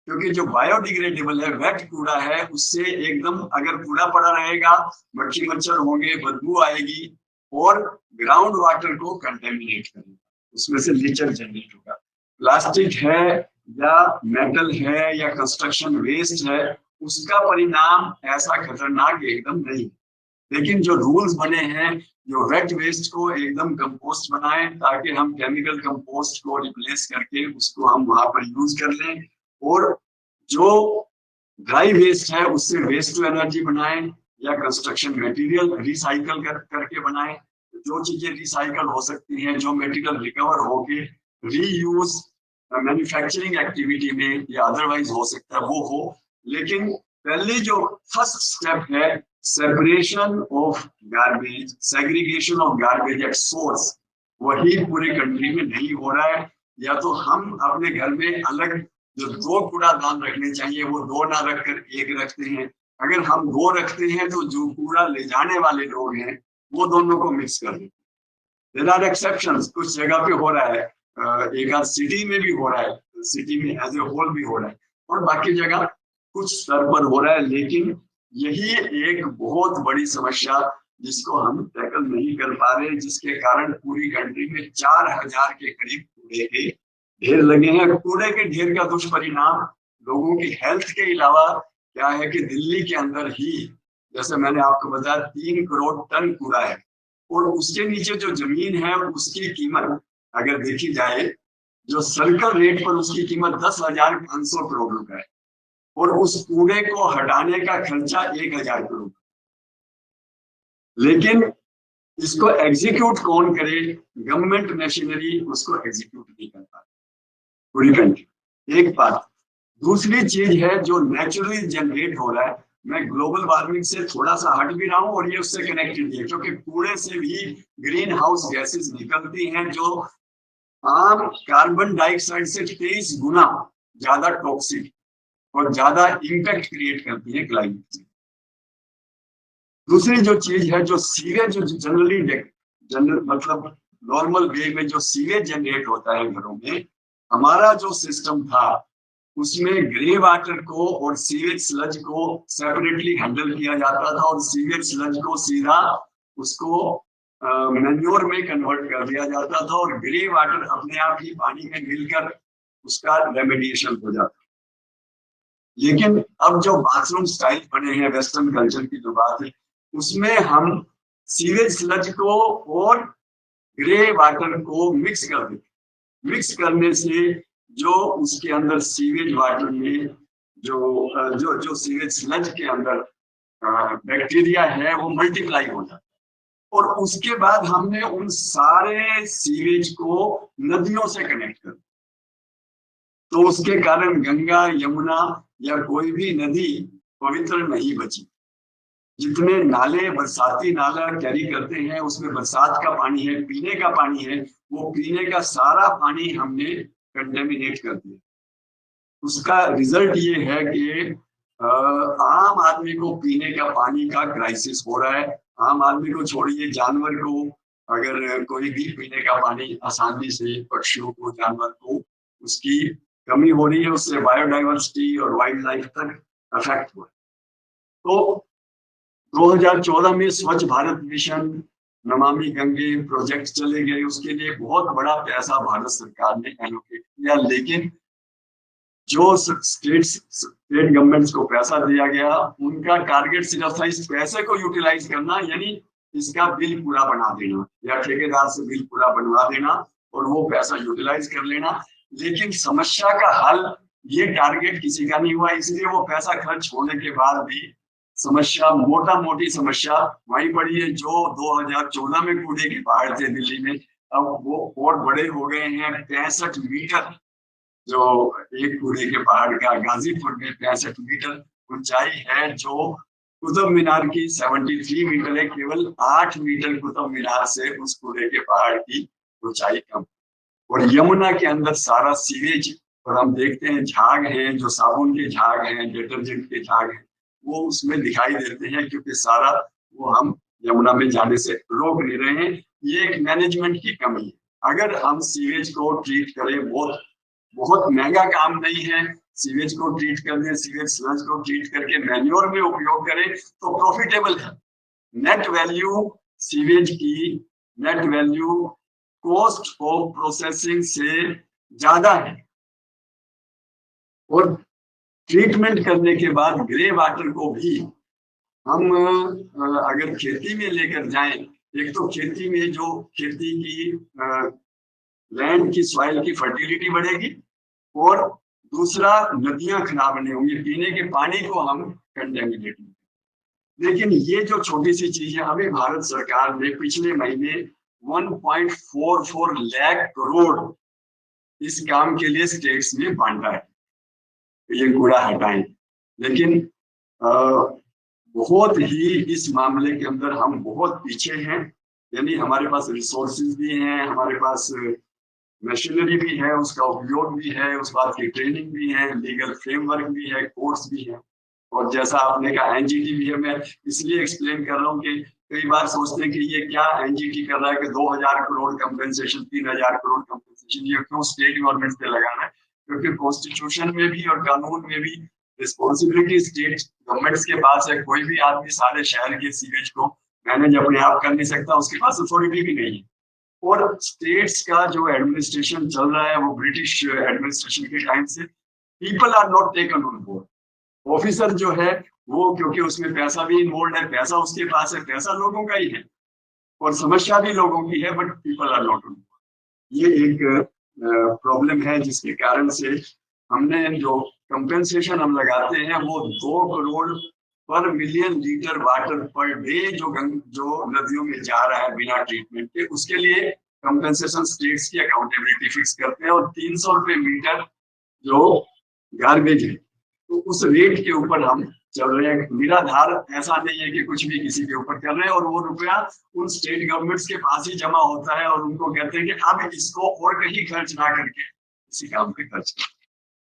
क्योंकि जो बायोडिग्रेडेबल है, वेट कूड़ा है, उससे एकदम अगर कूड़ा पड़ा रहेगा, मक्खी मच्छर होंगे, बदबू आएगी और ग्राउंड वाटर को कंटेमिनेट करेगा, उसमें से लीचर जनरेट होगा। प्लास्टिक है या मेटल है या कंस्ट्रक्शन वेस्ट है, उसका परिणाम ऐसा खतरनाक एकदम नहीं। लेकिन जो रूल्स बने हैं, जो वेट वेस्ट को एकदम कंपोस्ट बनाएं ताकि हम केमिकल कंपोस्ट को रिप्लेस करके उसको हम वहां पर यूज कर लें, और जो ड्राई वेस्ट है उससे वेस्ट टू एनर्जी बनाएं या कंस्ट्रक्शन मटेरियल रिसाइकल करके बनाएं। जो चीजें रिसाइकल हो सकती हैं, जो मटेरियल रिकवर होके रीयूज मैन्युफैक्चरिंग एक्टिविटी में या अदरवाइज हो सकता है वो हो। लेकिन पहले जो फर्स्ट स्टेप है, separation of garbage, segregation of garbage at source, वही पूरे कंट्री में नहीं हो रहा है। या तो हम अपने घर में अलग जो 2 कूड़ादान रखने चाहिए वो 2 ना रखकर 1 रखते हैं। अगर हम 2 रखते हैं तो जो कूड़ा ले जाने वाले लोग हैं वो दोनों को मिक्स कर देते हैं। देयर आर एक्सेप्शंस, कुछ जगह पे हो रहा है, एक आध सिटी में भी हो रहा है, सिटी में एज ए होल भी हो रहा है, और बाकी जगह कुछ स्तर पर हो रहा है। लेकिन यही एक बहुत बड़ी समस्या जिसको हम टैकल नहीं कर पा रहे, जिसके कारण पूरी कंट्री में 4000 के करीब कूड़े के ढेर लगे हैं। कूड़े के ढेर का दुष्परिणाम लोगों की हेल्थ के अलावा क्या है कि दिल्ली के अंदर ही, जैसे मैंने आपको बताया, 3 करोड़ टन कूड़ा है, और उसके नीचे जो जमीन है उसकी कीमत अगर देखी जाए, जो सर्कल रेट पर उसकी कीमत 10,500 करोड़ रुपए है, और उस कूड़े को हटाने का खर्चा 1,000 करोड़। लेकिन इसको एग्जीक्यूट कौन करे? गवर्नमेंट मशीनरी उसको एग्जीक्यूट नहीं कर पाती पूरी कंट्री। एक बात। दूसरी चीज है जो नेचुरली जनरेट हो रहा है, मैं ग्लोबल वार्मिंग से थोड़ा सा हट भी रहा हूं और ये उससे कनेक्टेड है, क्योंकि कूड़े से भी ग्रीन हाउस गैसेस निकलती हैं जो आम कार्बन डाइऑक्साइड से 23 गुना ज्यादा टॉक्सिक और ज्यादा इम्पैक्ट क्रिएट करती है क्लाइमेट में। दूसरी जो चीज है, जो सीवेज जनरल मतलब नॉर्मल वे में जो सीवेज जनरेट होता है घरों में, हमारा जो सिस्टम था उसमें ग्रे वाटर को और सीवेज स्लज को सेपरेटली हैंडल किया जाता था, और सीवेज स्लज को सीधा उसको मैन्योर में कन्वर्ट कर दिया जाता था, और ग्रे वाटर अपने आप ही पानी में मिलकर उसका रेमेडिएशन हो जाता। लेकिन अब जो बाथरूम स्टाइल बने हैं, वेस्टर्न कल्चर की जो बात है, उसमें हम सीवेज स्लज को और ग्रे वाटर को मिक्स कर देते। मिक्स करने से जो उसके अंदर सीवेज वाटर में जो सीवेज स्लज के अंदर बैक्टीरिया है वो मल्टीप्लाई हो जाता है, और उसके बाद हमने उन सारे सीवेज को नदियों से कनेक्ट कर, तो उसके कारण गंगा, यमुना या कोई भी नदी पवित्र नहीं बची। जितने नाले बरसाती नाला कैरी करते हैं उसमें बरसात का पानी है, पीने का पानी है, वो पीने का सारा पानी हमने कंटेमिनेट कर दिया। उसका रिजल्ट ये है कि आम आदमी को पीने का पानी का क्राइसिस हो रहा है। आम आदमी को छोड़िए, जानवर को अगर कोई भी पीने का पानी आसानी से, पक्षियों को, जानवर को उसकी कमी हो रही है, उससे बायोडाइवर्सिटी और वाइल्ड लाइफ तक अफेक्ट हो रहा है। तो 2014 में स्वच्छ भारत मिशन, नमामि गंगे प्रोजेक्ट चले गए, उसके लिए बहुत बड़ा पैसा भारत सरकार ने एलोकेट किया, लेकिन जो स्टेट गवर्नमेंट्स को पैसा दिया गया उनका टारगेट सिर्फ था इस पैसे को यूटिलाइज करना, यानी इसका बिल पूरा बना देना या ठेकेदार से बिल पूरा बनवा देना और वो पैसा यूटिलाइज कर लेना। लेकिन समस्या का हल ये टारगेट किसी का नहीं हुआ, इसलिए वो पैसा खर्च होने के बाद भी समस्या, मोटा मोटी समस्या वहीं पड़ी है। जो 2014 में कूड़े के पहाड़ थे दिल्ली में, अब वो और बड़े हो गए हैं। 65 मीटर जो एक कूड़े के पहाड़ का गाजीपुर में 65 मीटर ऊंचाई है, जो कुतुब मीनार की 73 मीटर है। केवल 8 मीटर कुतुब मीनार से उस कूड़े के पहाड़ की ऊंचाई कम। और यमुना के अंदर सारा सीवेज, और हम देखते हैं झाग हैं, जो साबुन के झाग हैं, डिटर्जेंट के झाग हैं, वो उसमें दिखाई देते हैं, क्योंकि सारा वो हम यमुना में जाने से रोक नहीं रहे हैं। ये एक मैनेजमेंट की कमी है। अगर हम सीवेज को ट्रीट करें, बहुत बहुत महंगा काम नहीं है, सीवेज को ट्रीट कर दें, सीवेज स्लज को ट्रीट करके मैन्योर में उपयोग करें तो प्रॉफिटेबल है। नेट वैल्यू सीवेज की, net value cost of processing से ज्यादा है। और ट्रीटमेंट करने के बाद ग्रे वाटर को भी हम अगर खेती में लेकर जाएं, एक तो खेती में जो खेती की लैंड की सॉइल की फर्टिलिटी बढ़ेगी, और दूसरा नदियां खराब नहीं होंगी, पीने के पानी को हम कंटेमिनेट नहीं। लेकिन ये जो छोटी सी चीज है, अभी भारत सरकार ने पिछले महीने 1.44 लाख करोड़ इस काम के लिए स्टेट्स में बांटा है, ये कूड़ा हटाएं। लेकिन बहुत ही इस मामले के अंदर हम बहुत पीछे हैं। यानी हमारे पास रिसोर्सेज भी हैं, हमारे पास मशीनरी भी है, उसका उपयोग भी है, उस बात की ट्रेनिंग भी है, लीगल फ्रेमवर्क भी है, कोर्ट्स भी है। और जैसा आपने कहा एनजीटी भी है, मैं इसलिए एक्सप्लेन कर रहा हूँ कि कई बार सोचते हैं कि ये क्या एनजीटी कर रहा है कि 2000 करोड़ कंपेंसेशन, 3000 करोड़ कंपेंसेशन, ये क्यों स्टेट गवर्नमेंट पे लगाना है? क्योंकि कॉन्स्टिट्यूशन में भी और कानून में भी रिस्पॉन्सिबिलिटी स्टेट गवर्नमेंट्स के पास है। कोई भी आदमी सारे शहर के सीवेज को मैनेज अपने आप कर नहीं सकता, उसके पास अथॉरिटी भी नहीं है। और स्टेट्स का जो एडमिनिस्ट्रेशन चल रहा है वो ब्रिटिश एडमिनिस्ट्रेशन के टाइम से, people are not taken on board. Officer जो है वो, क्योंकि उसमें पैसा भी इन्वॉल्व है, पैसा उसके पास है, पैसा लोगों का ही है और समस्या भी लोगों की है, but people are not on board. ये एक प्रॉब्लम है जिसके कारण से हमने जो कंपेंसेशन हम लगाते हैं वो 2 करोड़ पर million litre water per day जो नदियों में जा रहा है बिना ट्रीटमेंट के, उसके लिए कंपेंसेशन स्टेट्स की अकाउंटेबिलिटी फिक्स करते हैं। और 300 रुपए मीटर जो गार्बेज है, तो उस रेट के ऊपर हम चल रहे हैं। निराधार ऐसा नहीं है कि कुछ भी किसी के ऊपर कर रहे हैं, और वो रुपया उन स्टेट गवर्नमेंट्स के पास ही जमा होता है और उनको कहते हैं कि अब इसको और कहीं खर्च ना करके इसी काम पे खर्च करें।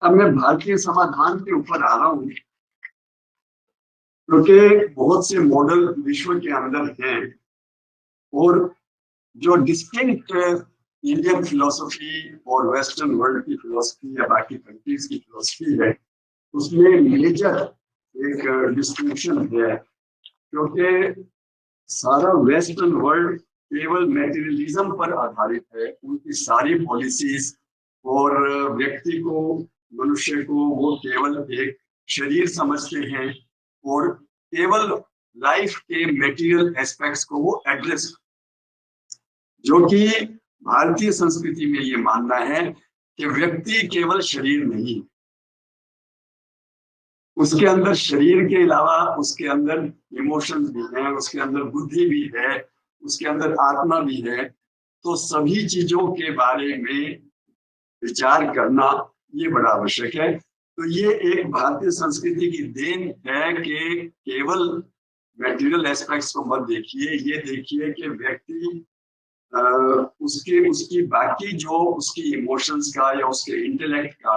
अब मैं भारतीय समाधान के ऊपर आ रहा हूँ, क्योंकि बहुत से मॉडल विश्व के अंदर हैं और जो डिस्टिंक्ट इंडियन फिलोसफी और वेस्टर्न वर्ल्ड की फिलोसफी या बाकी कंट्रीज की फिलोसफी है, उसमें मेजर एक डिस्टिंक्शन है। क्योंकि सारा वेस्टर्न वर्ल्ड केवल मेटीरियलिज्म पर आधारित है, उनकी सारी पॉलिसीज और व्यक्ति को, मनुष्य को वो केवल एक शरीर समझते हैं और केवल लाइफ के मटेरियल एस्पेक्ट्स को वो एड्रेस, जो कि भारतीय संस्कृति में ये मानना है कि व्यक्ति केवल शरीर नहीं, उसके अंदर शरीर के अलावा उसके अंदर इमोशंस भी हैं, उसके अंदर बुद्धि भी है, उसके अंदर आत्मा भी है। तो सभी चीजों के बारे में विचार करना ये बड़ा आवश्यक है। तो ये एक भारतीय संस्कृति की देन है कि केवल मटेरियल एस्पेक्ट्स को मत देखिए, ये देखिए कि व्यक्ति उसकी बाकी जो उसकी इमोशंस का या उसके इंटेलेक्ट का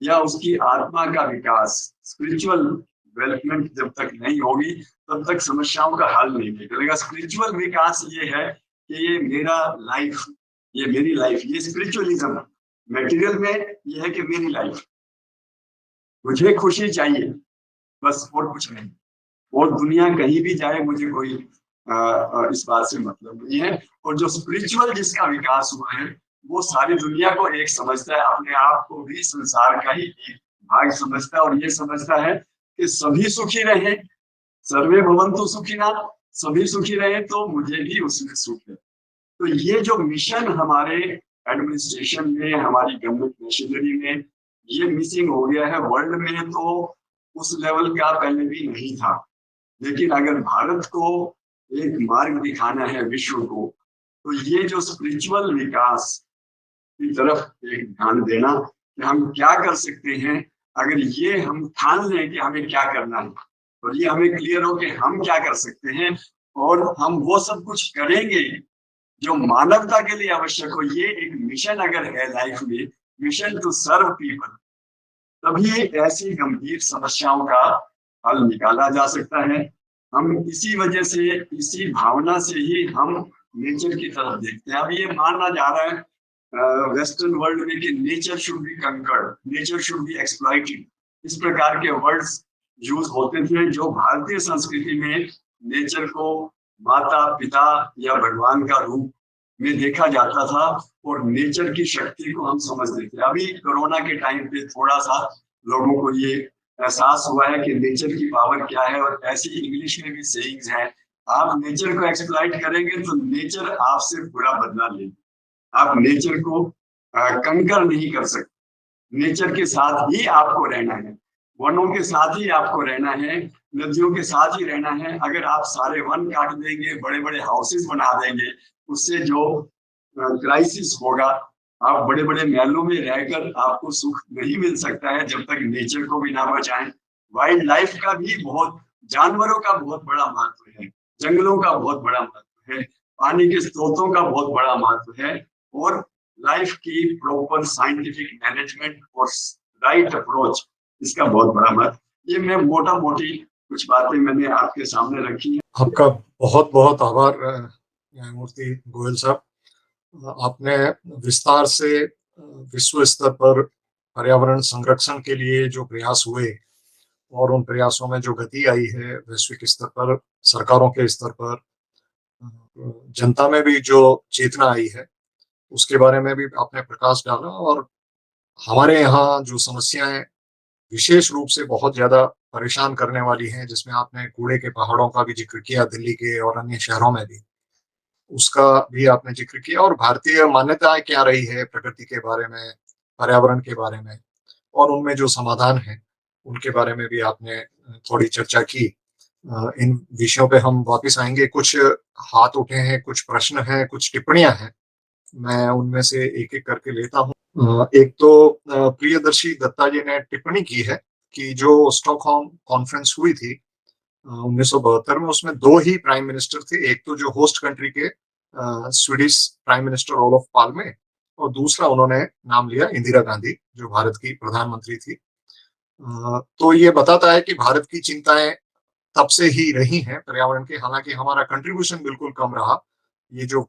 या उसकी आत्मा का विकास, स्पिरिचुअल डेवलपमेंट जब तक नहीं होगी तब तक समस्याओं का हल नहीं निकलेगा। स्पिरिचुअल विकास ये है कि ये मेरा लाइफ, ये मेरी लाइफ, ये स्पिरिचुअलिज्म है। मटेरियल में ये है कि मेरी लाइफ, मुझे खुशी चाहिए बस, और कुछ नहीं। और दुनिया कहीं भी जाए मुझे कोई इस बात से मतलब नहीं है। और जो स्पिरिचुअल जिसका विकास हुआ है वो सारी दुनिया को एक समझता है, अपने आप को भी संसार का ही एक भाग समझता है और ये समझता है कि सभी सुखी रहे, सर्वे भवन्तु सुखिनः, सभी सुखी रहे तो मुझे भी उसमें सुख है। तो ये जो मिशन हमारे एडमिनिस्ट्रेशन में, हमारी गवर्नमेंट मशीनरी में ये मिसिंग हो गया है। वर्ल्ड में तो उस लेवल का पहले भी नहीं था, लेकिन अगर भारत को एक मार्ग दिखाना है विश्व को, तो ये जो स्पिरिचुअल विकास की तरफ एक ध्यान देना कि हम क्या कर सकते हैं। अगर ये हम ठान लें कि हमें क्या करना है और ये हमें क्लियर हो कि हम क्या कर सकते हैं और हम वो सब कुछ करेंगे जो मानवता के लिए आवश्यक हो, ये एक मिशन अगर है लाइफ में, मिशन टू सर्व पीपल, तभी ऐसी गंभीर समस्याओं का हल निकाला जा सकता है। हम इसी वजह से, इसी भावना से ही हम नेचर की तरफ देखते हैं। अब ये माना जा रहा है वेस्टर्न वर्ल्ड में कि nature should be conquered, nature should be exploited, इस प्रकार के वर्ड्स यूज होते थे, जो भारतीय संस्कृति में नेचर को माता पिता या भगवान का रूप में देखा जाता था और नेचर की शक्ति को हम समझते थे। अभी कोरोना के टाइम पे थोड़ा सा लोगों को ये एहसास हुआ है कि नेचर की पावर क्या है, और ऐसी इंग्लिश में भी सेइंग्स हैं, आप नेचर को एक्सप्लॉइट करेंगे तो नेचर आपसे बुरा बदला लेगी। आप नेचर को कंकर नहीं कर सकते, नेचर के साथ ही आपको रहना है, वनों के साथ ही आपको रहना है, नदियों के साथ ही रहना है। अगर आप सारे वन काट देंगे, बड़े बड़े हाउसेस बना देंगे, उससे जो क्राइसिस होगा, आप बड़े बड़े महलों में रहकर आपको सुख नहीं मिल सकता है जब तक नेचर को भी ना बचाएं। वाइल्ड लाइफ का भी बहुत, जानवरों का बहुत बड़ा महत्व है, जंगलों का बहुत बड़ा महत्व है, पानी के स्रोतों का बहुत बड़ा महत्व है, और लाइफ की प्रॉपर साइंटिफिक मैनेजमेंट और राइट अप्रोच, इसका बहुत बड़ा महत्व। ये मैं मोटा मोटी कुछ बातें मैंने आपके सामने रखी हैं। आपका बहुत बहुत आभार न्यायमूर्ति गोयल साहब। आपने विस्तार से विश्व स्तर पर पर्यावरण संरक्षण के लिए जो प्रयास हुए और उन प्रयासों में जो गति आई है वैश्विक स्तर पर, सरकारों के स्तर पर, जनता में भी जो चेतना आई है, उसके बारे में भी आपने प्रकाश डाला। और हमारे यहाँ जो समस्याएं विशेष रूप से बहुत ज्यादा परेशान करने वाली हैं, जिसमें आपने कूड़े के पहाड़ों का भी जिक्र किया, दिल्ली के और अन्य शहरों में भी उसका भी आपने जिक्र किया, और भारतीय मान्यताएं क्या रही है प्रकृति के बारे में, पर्यावरण के बारे में, और उनमें जो समाधान है उनके बारे में भी आपने थोड़ी चर्चा की। इन विषयों पे हम वापस आएंगे। कुछ हाथ उठे हैं, कुछ प्रश्न हैं, कुछ टिप्पणियां हैं, मैं उनमें से एक एक करके लेता हूँ। एक तो प्रियदर्शी दत्ता जी ने टिप्पणी की है कि जो स्टॉकहोम कॉन्फ्रेंस हुई थी 1972 में, उसमें दो ही प्राइम मिनिस्टर थे। एक तो जो होस्ट कंट्री के Swedish prime minister Olaf Palme, और दूसरा उन्होंने नाम लिया इंदिरा गांधी, जो भारत की प्रधानमंत्री थी। तो ये बताता है कि भारत की चिंताएं तब से ही रही हैं पर्यावरण के। हालांकि हमारा कंट्रीब्यूशन बिल्कुल कम रहा। ये जो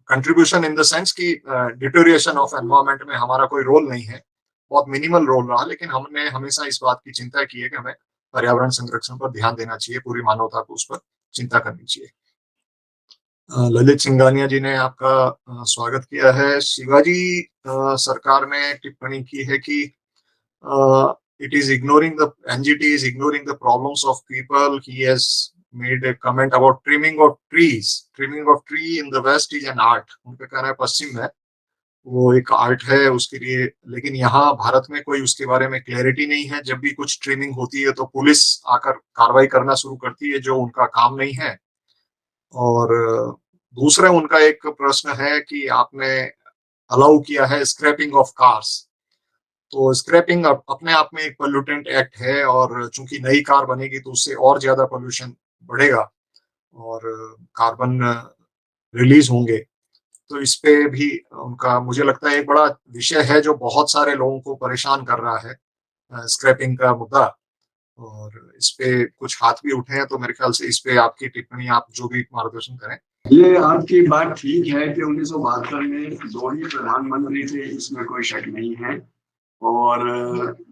कंट्रीब्यूशन इन द सेंस की डिटोरिएशन ऑफ एनवायरनमेंट में हमारा कोई रोल नहीं है, बहुत मिनिमल रोल रहा, लेकिन हमने हमेशा इस बात की चिंता की है कि हमें पर्यावरण संरक्षण पर ध्यान देना चाहिए, पूरी मानवता को उस पर चिंता करनी चाहिए। ललित सिंघानिया जी ने आपका स्वागत किया है। शिवाजी सरकार ने टिप्पणी की है कि it is ignoring the NGT is ignoring the problems of people. He has made a comment about trimming of trees. Trimming of tree in the West is an art. उनका कहना है पश्चिम में वो एक आर्ट है उसके लिए, लेकिन यहाँ भारत में कोई उसके बारे में क्लैरिटी नहीं है। जब भी कुछ ट्रिमिंग होती है तो पुलिस आकर कार्रवाई करना शुरू करती है, जो उनका काम नहीं है। और दूसरा उनका एक प्रश्न है कि आपने अलाउ किया है स्क्रैपिंग ऑफ कार्स। तो स्क्रैपिंग अपने आप में एक पोल्यूटेंट एक्ट है, और चूंकि नई कार बनेगी तो उससे और ज्यादा पोल्यूशन बढ़ेगा और कार्बन रिलीज होंगे। तो इस पे भी उनका, मुझे लगता है, एक बड़ा विषय है जो बहुत सारे लोगों को परेशान कर रहा है, स्क्रैपिंग का मुद्दा। और इस पे कुछ हाथ भी उठे हैं, तो मेरे ख्याल से इस पे आपकी टिप्पणी, आप जो भी मार्गदर्शन करें। ये आपकी बात ठीक है कि 1972 में दो ही प्रधानमंत्री थे, इसमें कोई शक नहीं है। और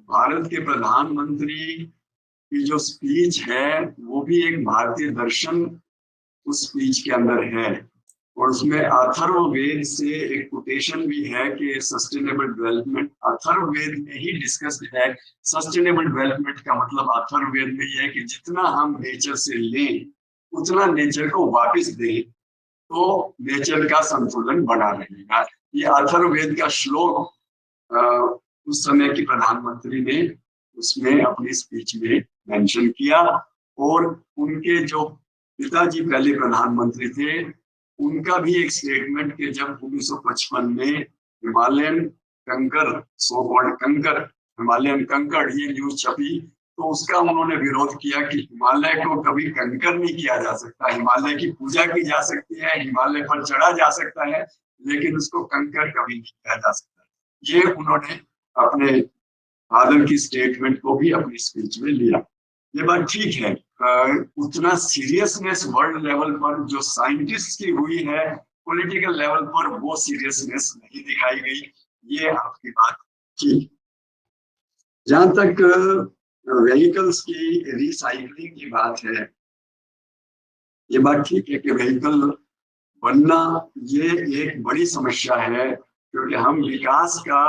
भारत के प्रधानमंत्री की जो स्पीच है वो भी एक भारतीय दर्शन उस स्पीच के अंदर है, और उसमें अथर्ववेद से एक कोटेशन भी है कि सस्टेनेबल डेवलपमेंट अथर्ववेद में ही डिस्कस्ड है। सस्टेनेबल डेवलपमेंट का मतलब अथर्ववेद में ये है कि जितना हम नेचर से लें उतना नेचर को वापस दें, तो नेचर का संतुलन बना रहेगा। ये अथर्ववेद का श्लोक उस समय की प्रधानमंत्री ने उसमें अपनी स्पीच में मेंशन किया। और उनके जो पिताजी पहले प्रधानमंत्री थे, उनका भी एक स्टेटमेंट कि जब 1955 में हिमालयन कंकर, सो कॉल्ड कंकर, हिमालयन कंकड़, ये न्यूज छपी, तो उसका उन्होंने विरोध किया कि हिमालय को कभी कंकर नहीं किया जा सकता। हिमालय की पूजा की जा सकती है, हिमालय पर चढ़ा जा सकता है, लेकिन उसको कंकर कभी नहीं किया जा सकता। ये उन्होंने अपने फादर की स्टेटमेंट को भी अपनी स्पीच में लिया। ये बात ठीक है। उतना सीरियसनेस वर्ल्ड लेवल पर जो साइंटिस्ट की हुई है पॉलिटिकल लेवल पर वो सीरियसनेस नहीं दिखाई गई। ये आपकी बात ठीक। जहां तक व्हीकल्स की रिसाइकलिंग की बात है, ये बात ठीक है कि व्हीकल बनना ये एक बड़ी समस्या है, क्योंकि हम विकास का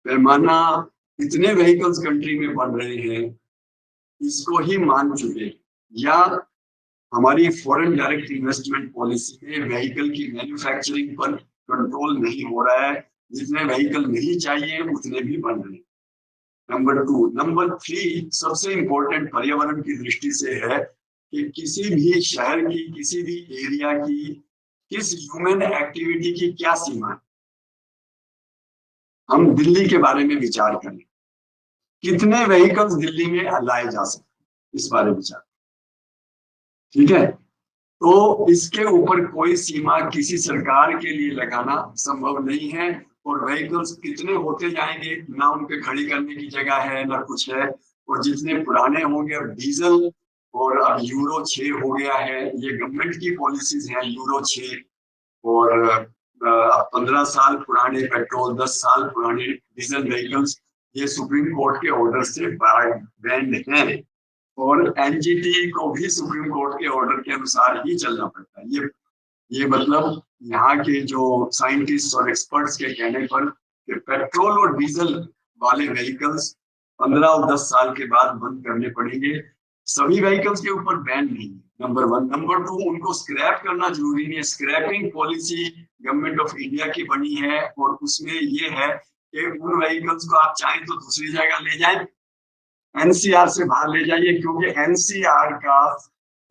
पैमाना इतने व्हीकल्स कंट्री में बन रहे हैं, इसको ही मान चुके, या हमारी फॉरेन डायरेक्ट इन्वेस्टमेंट पॉलिसी में व्हीकल की मैन्युफैक्चरिंग पर कंट्रोल नहीं हो रहा है। जितने व्हीकल नहीं चाहिए उतने भी बन रहे हैं। नंबर 2, नंबर 3 सबसे इंपॉर्टेंट पर्यावरण की दृष्टि से है कि किसी भी शहर की, किसी भी एरिया की, किस ह्यूमन एक्टिविटी की क्या सीमा है। हम दिल्ली के बारे में विचार करें, कितने व्हीकल्स दिल्ली में लाए जा सकते, इस बारे में विचार, ठीक है। तो इसके ऊपर कोई सीमा किसी सरकार के लिए लगाना संभव नहीं है। और व्हीकल्स कितने होते जाएंगे, ना उनके खड़ी करने की जगह है ना कुछ है। और जितने पुराने होंगे, अब डीजल और अब यूरो 6 हो गया है, ये गवर्नमेंट की पॉलिसीज हैं यूरो 6। और 15 साल पुराने पेट्रोल, 10 साल पुराने डीजल व्हीकल्स, ये सुप्रीम कोर्ट के ऑर्डर से बैंड हैं। और एनजीटी को भी सुप्रीम कोर्ट के ऑर्डर के अनुसार ही चलना पड़ता है। ये मतलब यहाँ के जो साइंटिस्ट और एक्सपर्ट्स के कहने पर कि पेट्रोल और डीजल वाले व्हीकल्स 15 और 10 साल के बाद बंद करने पड़ेंगे। सभी व्हीकल्स के ऊपर बैन नहीं है, नंबर 1। नंबर 2, उनको स्क्रैप करना जरूरी नहीं है। Scrapping policy government of India की बनी है, और उसमें ये है कि उन व्हीकल्स को आप चाहें तो दूसरी जगह ले जाएं, एनसीआर से बाहर ले जाइए, क्योंकि एनसीआर का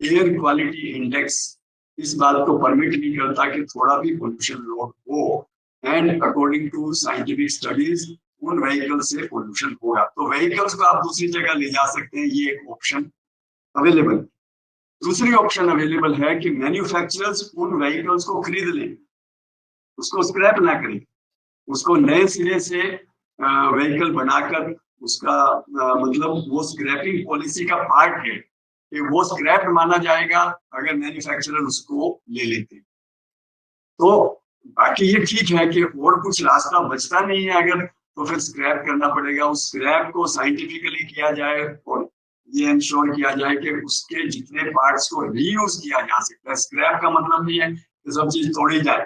एयर क्वालिटी इंडेक्स इस बात को परमिट नहीं करता कि थोड़ा भी पोल्यूशन लोड हो। And according to scientific studies उन व्हीकल से पोल्यूशन होगा। तो व्हीकल्स को आप दूसरी जगह ले जा सकते हैं, ये एक ऑप्शन अवेलेबल। दूसरी ऑप्शन अवेलेबल है कि मैन्युफैक्चरर्स उन व्हीकल्स को खरीद लें, उसको स्क्रैप ना करें, उसको नए सिरे से व्हीकल बनाकर उसका मतलब वो स्क्रैपिंग पॉलिसी का पार्ट है कि वो स्क्रैप माना जाएगा अगर मैन्युफैक्चरर उसको ले लेते। तो बाकी ये ठीक है कि और कुछ रास्ता बचता नहीं है अगर, तो फिर स्क्रैप करना पड़ेगा। उस स्क्रैप को साइंटिफिकली किया जाए और ये इंश्योर किया जाए कि उसके जितने पार्ट्स को रीयूज किया जा सकता है। स्क्रैप का मतलब नहीं है कि सब चीज तोड़ी जाए,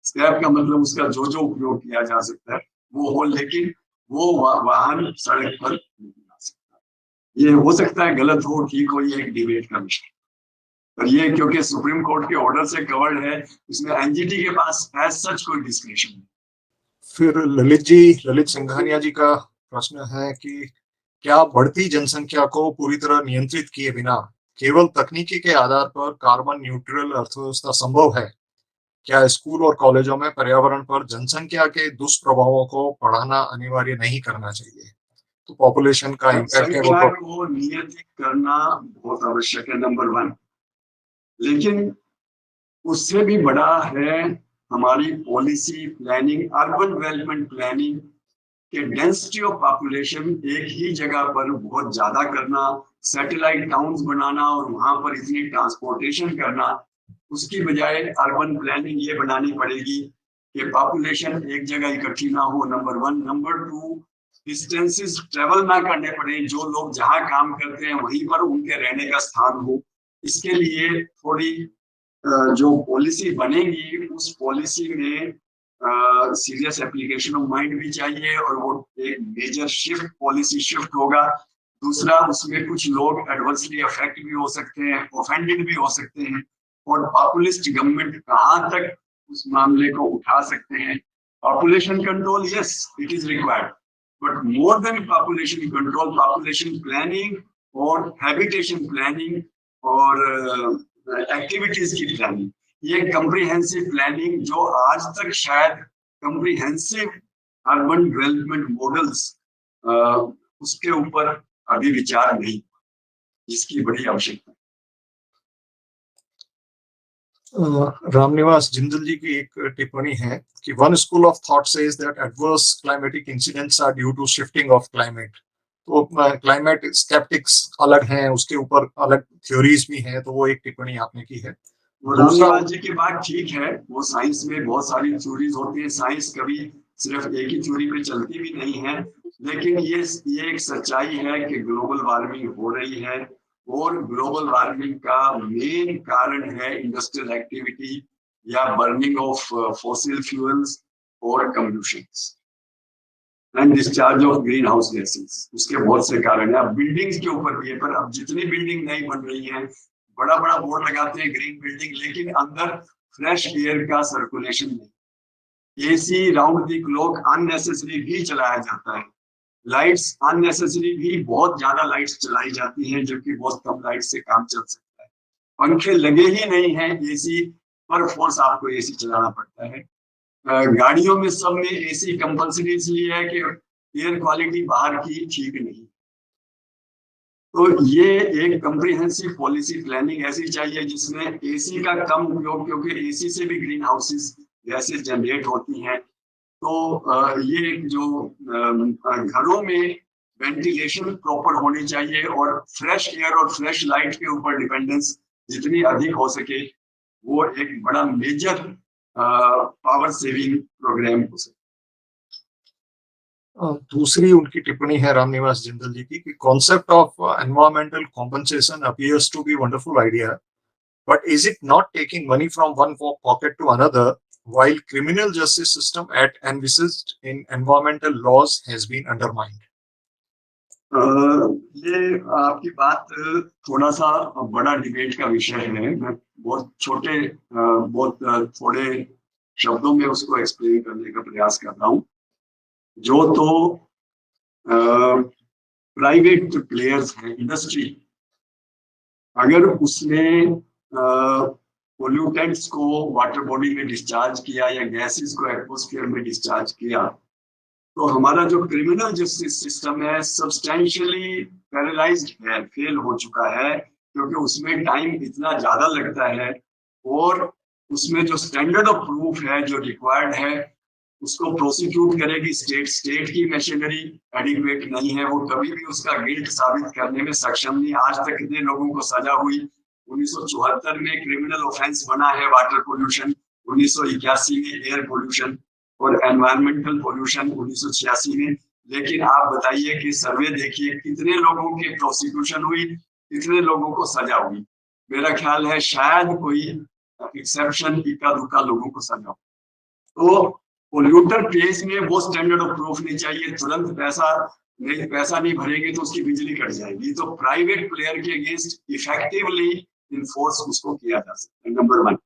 स्क्रैप का मतलब उसका जो जो उपयोग किया जा सकता है वो हो, लेकिन वो वाहन सड़क पर नहीं आ सकता। ये हो सकता है गलत हो, ठीक हो, ये एक डिबेट का विषय। पर ये क्योंकि सुप्रीम कोर्ट के ऑर्डर से कवर्ड है, इसमें एनजीटी के पास एज सच कोई डिस्क्रिप्शन नहीं। फिर ललित सिंघानिया जी का प्रश्न है कि क्या बढ़ती जनसंख्या को पूरी तरह नियंत्रित किए बिना केवल तकनीकी के आधार पर कार्बन न्यूट्रल अर्थव्यवस्था संभव है? क्या स्कूल और कॉलेजों में पर्यावरण पर जनसंख्या के दुष्प्रभावों को पढ़ाना अनिवार्य नहीं करना चाहिए? तो पॉपुलेशन का इम्पैक्ट है वो संख्या तो को नियंत्रित करना बहुत आवश्यक है, नंबर 1। लेकिन उससे भी बड़ा है हमारी policy planning, urban development planning कि डेंसिटी ऑफ पॉपुलेशन एक ही जगह पर बहुत ज्यादा करना, सैटेलाइट टाउन्स बनाना और वहां पर इतनी ट्रांसपोर्टेशन करना। उसकी बजाय अर्बन प्लानिंग ये बनानी पड़ेगी कि पॉपुलेशन एक जगह इकट्ठी ना हो, नंबर 1। नंबर 2, डिस्टेंसेस ट्रेवल ना करने पड़े, जो लोग जहाँ काम करते हैं वहीं पर उनके रहने का स्थान हो। इसके लिए थोड़ी जो पॉलिसी बनेगी उस पॉलिसी में सीरियस एप्लीकेशन ऑफ माइंड भी चाहिए, और वो एक मेजर शिफ्ट, पॉलिसी शिफ्ट होगा। दूसरा, उसमें कुछ लोग एडवर्सली अफेक्ट भी हो सकते हैं, ऑफेंडेड भी हो सकते हैं, और पॉपुलिस्ट गवर्नमेंट कहाँ तक उस मामले को उठा सकते हैं। Population control, yes it is required, but more than population control, population planning और हैबिटेशन प्लानिंग और एक्टिविटीज की प्लानिंग, ये कम्प्रिहेंसिव प्लानिंग जो आज तक शायद कम्प्रिहेंसिव अर्बन डेवलपमेंट मॉडल्स उसके ऊपर अभी विचार नहीं, जिसकी बड़ी आवश्यकता है। रामनिवास जिंदल जी की एक टिप्पणी है कि one school of thought says that adverse climatic incidents are due to shifting of climate. तो क्लाइमेट स्केप्टिक्स अलग हैं, उसके ऊपर अलग थ्योरीज भी हैं, तो वो एक टिप्पणी आपने की है। वो रामनिवास जी की बात ठीक है, वो साइंस में बहुत सारी थ्योरीज होती है, साइंस कभी सिर्फ एक ही थ्योरी पे चलती भी नहीं है, लेकिन ये एक सच्चाई है कि ग्लोबल वार्मिंग हो रही है और ग्लोबल वार्मिंग का मेन कारण है इंडस्ट्रियल एक्टिविटी या बर्निंग ऑफ फॉसिल फ्यूल्स और combustions and discharge of green house gases. उसके बहुत से कारण है। अब बिल्डिंग्स के ऊपर भी है, पर अब जितनी बिल्डिंग नई बन रही है, बड़ा बड़ा बोर्ड लगाते हैं ग्रीन बिल्डिंग, लेकिन अंदर फ्रेश एयर का सर्कुलेशन नहीं। AC round the clock unnecessary भी चलाया जाता है, लाइट्स अननेसेसरी भी बहुत ज्यादा लाइट्स चलाई जाती हैं, जबकि बहुत कम लाइट से काम चल सकता है। पंखे लगे ही नहीं है, एसी पर फोर्स आपको एसी चलाना पड़ता है। गाड़ियों में सब में एसी कंपलसरी इसलिए है कि एयर क्वालिटी बाहर की ठीक नहीं। तो ये एक कम्प्रिहेंसिव पॉलिसी प्लानिंग ऐसी चाहिए जिसमें एसी का कम उपयोग, क्योंकि एसी से भी ग्रीन हाउसेस गैसेस जनरेट होती हैं। तो ये जो घरों में वेंटिलेशन प्रॉपर होनी चाहिए और फ्रेश एयर और फ्रेश लाइट के ऊपर डिपेंडेंस जितनी अधिक हो सके, वो एक बड़ा मेजर पावर सेविंग प्रोग्राम हो सके। दूसरी उनकी टिप्पणी है रामनिवास जिंदल जी की कि concept of environmental compensation appears to be wonderful idea, but is it not taking money from one pocket to another while criminal justice system at envisaged in environmental laws has been undermined? ये आपकी बात थोड़ा सा बड़ा debate का विषय है। मैं बहुत छोटे बहुत थोड़े शब्दों में उसको एक्सप्लेन करने का प्रयास कर रहा हूँ। जो तो प्राइवेट प्लेयर्स हैं, इंडस्ट्री, अगर उसने पोल्यूटेंट्स को वाटर बॉडी में डिस्चार्ज किया या गैसेस को एटमॉस्फेयर में डिस्चार्ज किया, तो हमारा जो क्रिमिनल जस्टिस सिस्टम है सब्सटेंशियली पैरालाइज्ड है, फेल हो चुका है, क्योंकि उसमें टाइम इतना ज्यादा लगता है और उसमें जो स्टैंडर्ड ऑफ प्रूफ है जो रिक्वायर्ड है उसको प्रोसिक्यूट करेगी स्टेट की मशीनरी एडिक्वेट नहीं है, वो कभी भी उसका गिल्ट साबित करने में सक्षम नहीं। आज तक कितने लोगों को सजा हुई। 1974 में क्रिमिनल ऑफेंस बना है वाटर पोल्यूशन, 1981 में एयर पोल्यूशन और एनवायरमेंटल पोल्यूशन 1986 में। लेकिन आप बताइए कि सर्वे देखिए कितने लोगों की प्रोसिक्यूशन हुई, कितने लोगों को सजा हुई। मेरा ख्याल है शायद कोई एक्सेप्शन, इक्का दुक्का लोगों को सजा हो। तो पोल्यूटर केस में वो स्टैंडर्ड ऑफ प्रूफ नहीं चाहिए, तुरंत पैसा नहीं भरेंगे तो उसकी बिजली कट जाएगी। तो प्राइवेट प्लेयर के अगेंस्ट इफेक्टिवली इन्फोर्स उसको किया जा सकता है, नंबर 1।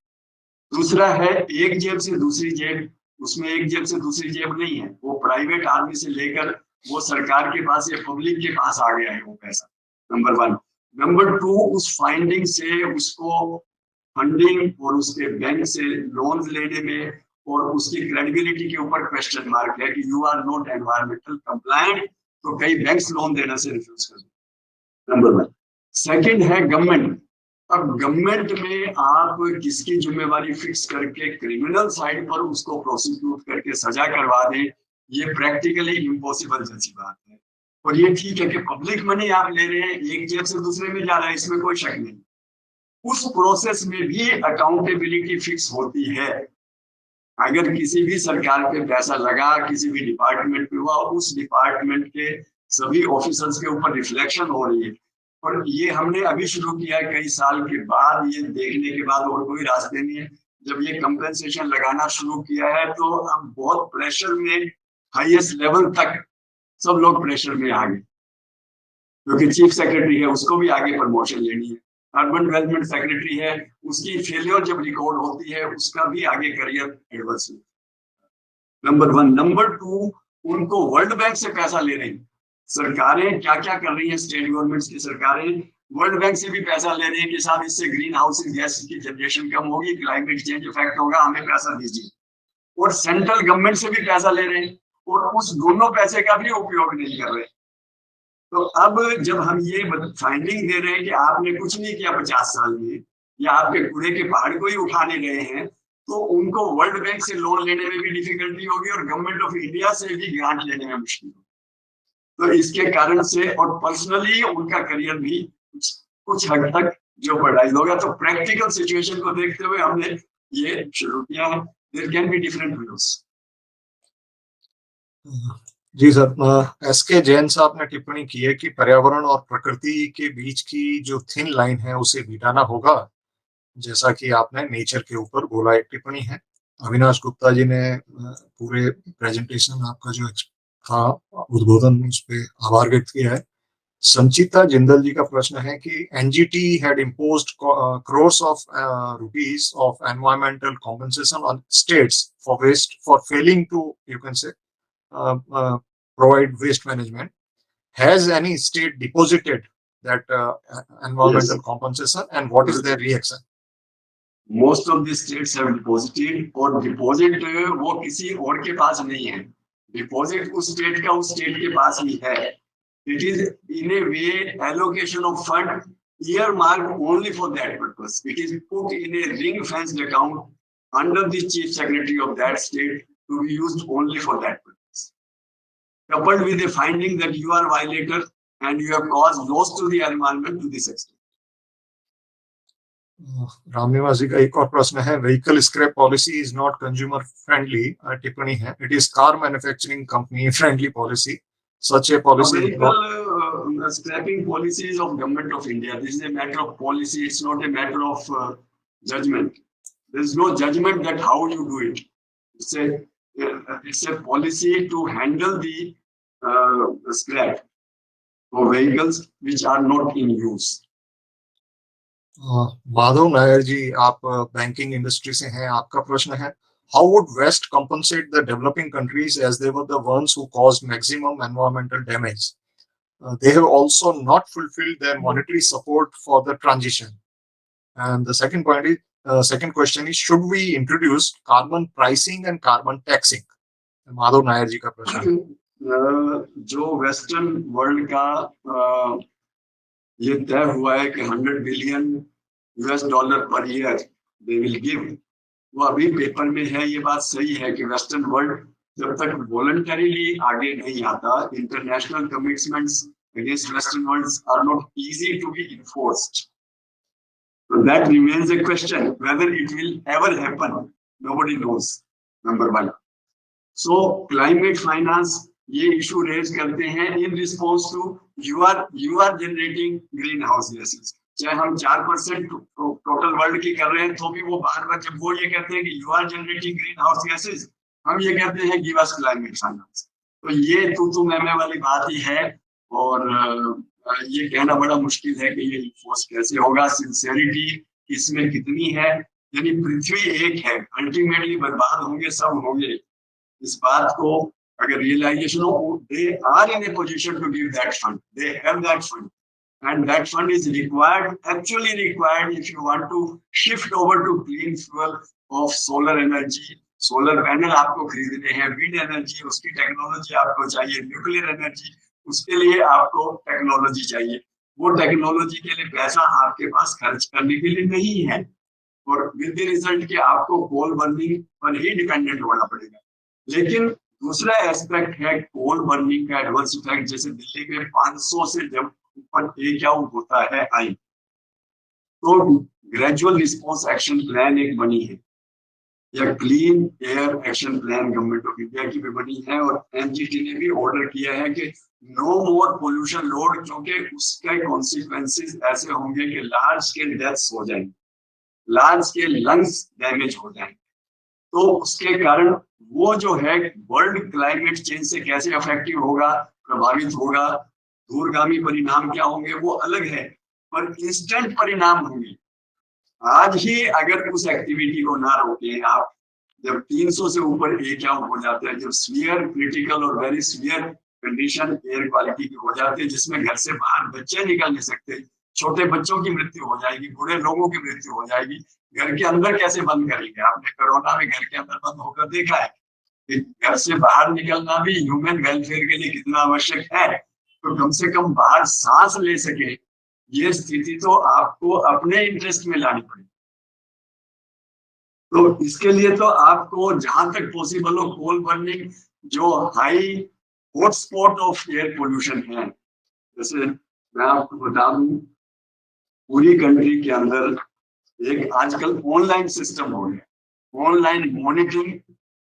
दूसरा है एक जेब से दूसरी जेब, उसमें एक जेब से दूसरी जेब नहीं है, वो प्राइवेट आदमी से लेकर वो सरकार के पास या पब्लिक के पास आ गया है वो पैसा, नंबर 1। नंबर 2, उस फाइंडिंग से उसको फंडिंग और उसके बैंक से लोन लेने में और उसकी क्रेडिबिलिटी के ऊपर क्वेश्चन मार्क है कि you are not environmental compliant, तो कई बैंक्स लोन देने से रिफ्यूज कर देते, नंबर 1। सेकंड है गवर्नमेंट। अब गवर्नमेंट में आप किसकी जिम्मेवारी फिक्स करके क्रिमिनल साइड पर उसको प्रोसिक्यूट करके सजा करवा दें, ये प्रैक्टिकली इम्पॉसिबल जैसी बात है। और ये ठीक है कि पब्लिक मनी आप ले रहे हैं, एक जेब से दूसरे में जा रहा है, इसमें कोई शक नहीं। उस प्रोसेस में भी अकाउंटेबिलिटी फिक्स होती है। अगर किसी भी सरकार पे पैसा लगा, किसी भी डिपार्टमेंट पे हुआ, उस डिपार्टमेंट के सभी ऑफिसर्स के ऊपर रिफ्लेक्शन हो रही है। और ये हमने अभी शुरू किया है कई साल के बाद, ये देखने के बाद और कोई रास्ते नहीं है। जब ये कंपेंसेशन लगाना शुरू किया है तो अब बहुत प्रेशर में, हाईएस्ट लेवल तक सब लोग प्रेशर में आ गए, क्योंकि चीफ सेक्रेटरी है उसको भी आगे प्रमोशन लेनी है, अर्बन डेवलपमेंट सेक्रेटरी है उसकी फेलियर जब रिकॉर्ड होती है उसका भी आगे करियर एडवर्स। नंबर 1। नंबर 2, उनको वर्ल्ड बैंक से पैसा ले रही सरकारें, क्या क्या कर रही हैं स्टेट गवर्नमेंट्स की सरकारें, वर्ल्ड बैंक से भी पैसा ले रही है कि साहब इससे ग्रीन हाउस गैस की जनरेशन कम होगी, क्लाइमेट चेंज इफेक्ट होगा, हमें पैसा दीजिए। और सेंट्रल गवर्नमेंट से भी पैसा ले रहे हैं और उस दोनों पैसे का भी उपयोग नहीं कर रहे। तो अब जब हम ये फाइंडिंग दे रहे हैं कि आपने कुछ नहीं किया 50 साल में, या आपके कूड़े के पहाड़ को ही उठा नहीं रहे हैं, तो उनको वर्ल्ड बैंक से लोन लेने में भी डिफिकल्टी होगी और गवर्नमेंट ऑफ इंडिया से भी ग्रांट लेने में मुश्किल होगी। तो इसके कारण से और पर्सनली उनका करियर भी कुछ हद तक jeopardize हो गया। तो प्रैक्टिकल सिचुएशन को देखते हुए हमने ये शुरू किया है। There can be different views. जी सर, एस के जैन साहब ने टिप्पणी की है कि पर्यावरण और प्रकृति के बीच की जो थिन लाइन है उसे मिटाना होगा, जैसा कि आपने नेचर के ऊपर बोला। एक टिप्पणी है। अविनाश गुप्ता जी ने पूरे प्रेजेंटेशन आपका जो था उद्बोधन, उस पे आभार व्यक्त किया है। संचिता जिंदल जी का प्रश्न है कि NGT had imposed crores of rupees of environmental compensation on states for waste for failing to, you can say, provide waste management. Has any state deposited that environmental Yes, compensation, and what is their reaction? most of the states have deposited, और deposit वो किसी और के पास नहीं है। Deposit उस state का उस स्टेट के पास ही है। It is in a way allocation of fund earmarked only for that purpose. It is put in a ring-fenced account under the chief secretary of that state to be used only for that purpose. Coupled with the finding that you are violator and you have caused loss to the environment to this extent. Ramniwas जी का एक और प्रश्न है, vehicle scrap policy is not consumer friendly. टिप्पणी है, it is car manufacturing company friendly policy. Such a policy is not. Vehicle scrapping policies of government of India. This is a matter of policy. It's not a matter of judgment. There is no judgment that how you do it. It's a policy to handle the scrap for vehicles which are not in use. Madhav Nair ji, आप banking industry से हैं, आपका प्रश्न है, how would west compensate the developing countries as they were the ones who caused maximum environmental damage? They have also not fulfilled their monetary support for the transition. And the second question is, should we introduce carbon pricing and carbon taxing? Madhav Nair ji का प्रश्न। जो western world का ये तय हुआ है कि $100 billion per year they will give, वो अभी पेपर में है। ये बात सही है कि वेस्टर्न वर्ल्ड जब तक वॉलंटरीली आगे नहीं आता, international commitments against western world are not easy to be enforced. So that remains a question whether it will ever happen. Nobody knows. Number one. So climate finance ये issue raise करते हैं in response to you are generating green house gases. चाहे हम 4% total world की कर रहे हैं तो भी वो बार बार जब वो ये कहते हैं कि you are generating green house gases, हम ये कहते हैं गिव अस क्लाइमेट फाइनेंस। तो ये तू मैं वाली बात ही है। और ये कहना बड़ा मुश्किल है कि ये इन्फोर्स कैसे होगा, सिंसियरिटी इसमें कितनी है। यानी पृथ्वी एक है, अल्टीमेटली बर्बाद होंगे, सब होंगे। इस बात को अगर रियलाइजेशन हो, they are in a position to give that fund, they have that fund, and that fund is actually required if you want to shift over to clean fuel of solar energy। Solar panel आपको खरीदने हैं, wind energy उसकी technology आपको चाहिए, nuclear energy उसके लिए आपको technology चाहिए। वो टेक्नोलॉजी के लिए पैसा आपके पास खर्च करने के लिए नहीं है, और विद द रिजल्ट कि आपको कोल बर्निंग पर ही डिपेंडेंट होना पड़ेगा। लेकिन दूसरा एस्पेक्ट है कोल बर्निंग का एडवर्स इफेक्ट। जैसे दिल्ली में 500 से जब ऊपर एरिया होता है आई, तो ग्रेजुअल रिस्पॉन्स एक्शन प्लान एक बनी है, या clean air action plan government of India की भी बनी है, और एनजीटी ने भी ऑर्डर किया है कि नो मोर पोल्यूशन लोड, क्योंकि उसके कॉन्सिक्वेंसेस ऐसे होंगे कि लार्ज स्केल डेथ्स हो जाएंगे, लार्ज स्केल लंग्स डैमेज हो जाएंगे। तो उसके कारण वो जो है वर्ल्ड क्लाइमेट चेंज से कैसे अफेक्टिव होगा, प्रभावित होगा, दूरगामी परिणाम क्या होंगे वो अलग है, पर इंस्टेंट परिणाम होंगे। आज ही अगर उस एक्टिविटी को ना रोकें आप, जब 300 से ऊपर क्या हो जाता है, जब सीवियर क्रिटिकल और very severe condition air quality की हो जाती है, जिसमें घर से बाहर बच्चे निकल नहीं सकते, छोटे बच्चों की मृत्यु हो जाएगी, बूढ़े लोगों की मृत्यु हो जाएगी, घर के अंदर कैसे बंद करेंगे? आपने कोरोना में घर के अंदर बंद होकर देखा है कि घर से बाहर निकलना भी ह्यूमन वेलफेयर के लिए कितना आवश्यक है। तो कम से कम बाहर सांस ले सके, ये स्थिति तो आपको अपने इंटरेस्ट में लानी पड़ेगी। तो इसके लिए तो आपको जहां तक पॉसिबल हो कोल बर्निंग, जो high hotspot of air pollution है, जैसे मैं आपको बता दूं पूरी कंट्री के अंदर एक आजकल ऑनलाइन सिस्टम हो गया, ऑनलाइन मॉनिटरिंग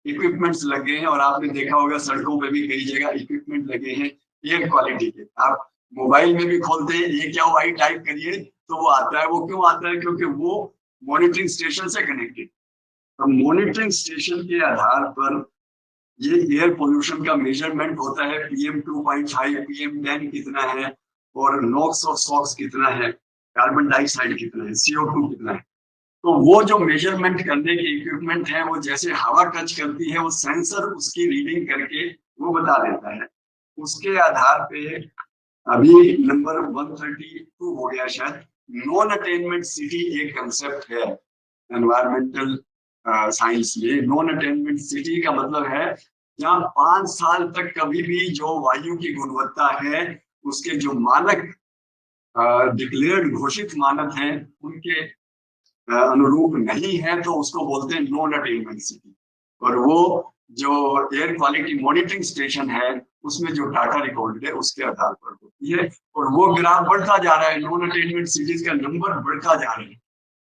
इक्विपमेंट्स लगे हैं और आपने देखा होगा सड़कों पे भी कई जगह इक्विपमेंट लगे हैं एयर क्वालिटी के। आप मोबाइल में भी खोलते हैं ये क्या हुआ टाइप करिए तो वो आता है। वो क्यों आता है? क्योंकि वो मॉनिटरिंग स्टेशन से कनेक्टेड। अब मॉनिटरिंग स्टेशन के आधार पर ये एयर पोल्यूशन का मेजरमेंट होता है, PM 2.5 PM 10 कितना है और नॉक्स और सॉक्स कितना है, कार्बन डाइऑक्साइड कितना है, CO2 कितना है। तो वो जो मेजरमेंट करने के इक्विपमेंट है वो जैसे हवा टच करती है वो सेंसर उसकी रीडिंग करके वो बता देता है। उसके आधार पे अभी नंबर 132 हो गया शायद, नॉन अटेनमेंट सिटी एक कंसेप्ट है एनवायरमेंटल साइंस में। नॉन अटेनमेंट सिटी का मतलब है जहाँ 5 साल तक कभी भी जो वायु की गुणवत्ता है उसके जो मानक डिक्लेयर्ड घोषित मानक हैं उनके अनुरूप नहीं है तो उसको बोलते हैं नॉन अटेनमेंट सिटी। और वो जो एयर क्वालिटी मॉनिटरिंग स्टेशन है उसमें जो डाटा रिकॉर्डेड है उसके आधार पर होती है और वो ग्राफ बढ़ता जा रहा है। नॉन अटेनमेंट सिटीज का नंबर बढ़ता जा रहा है,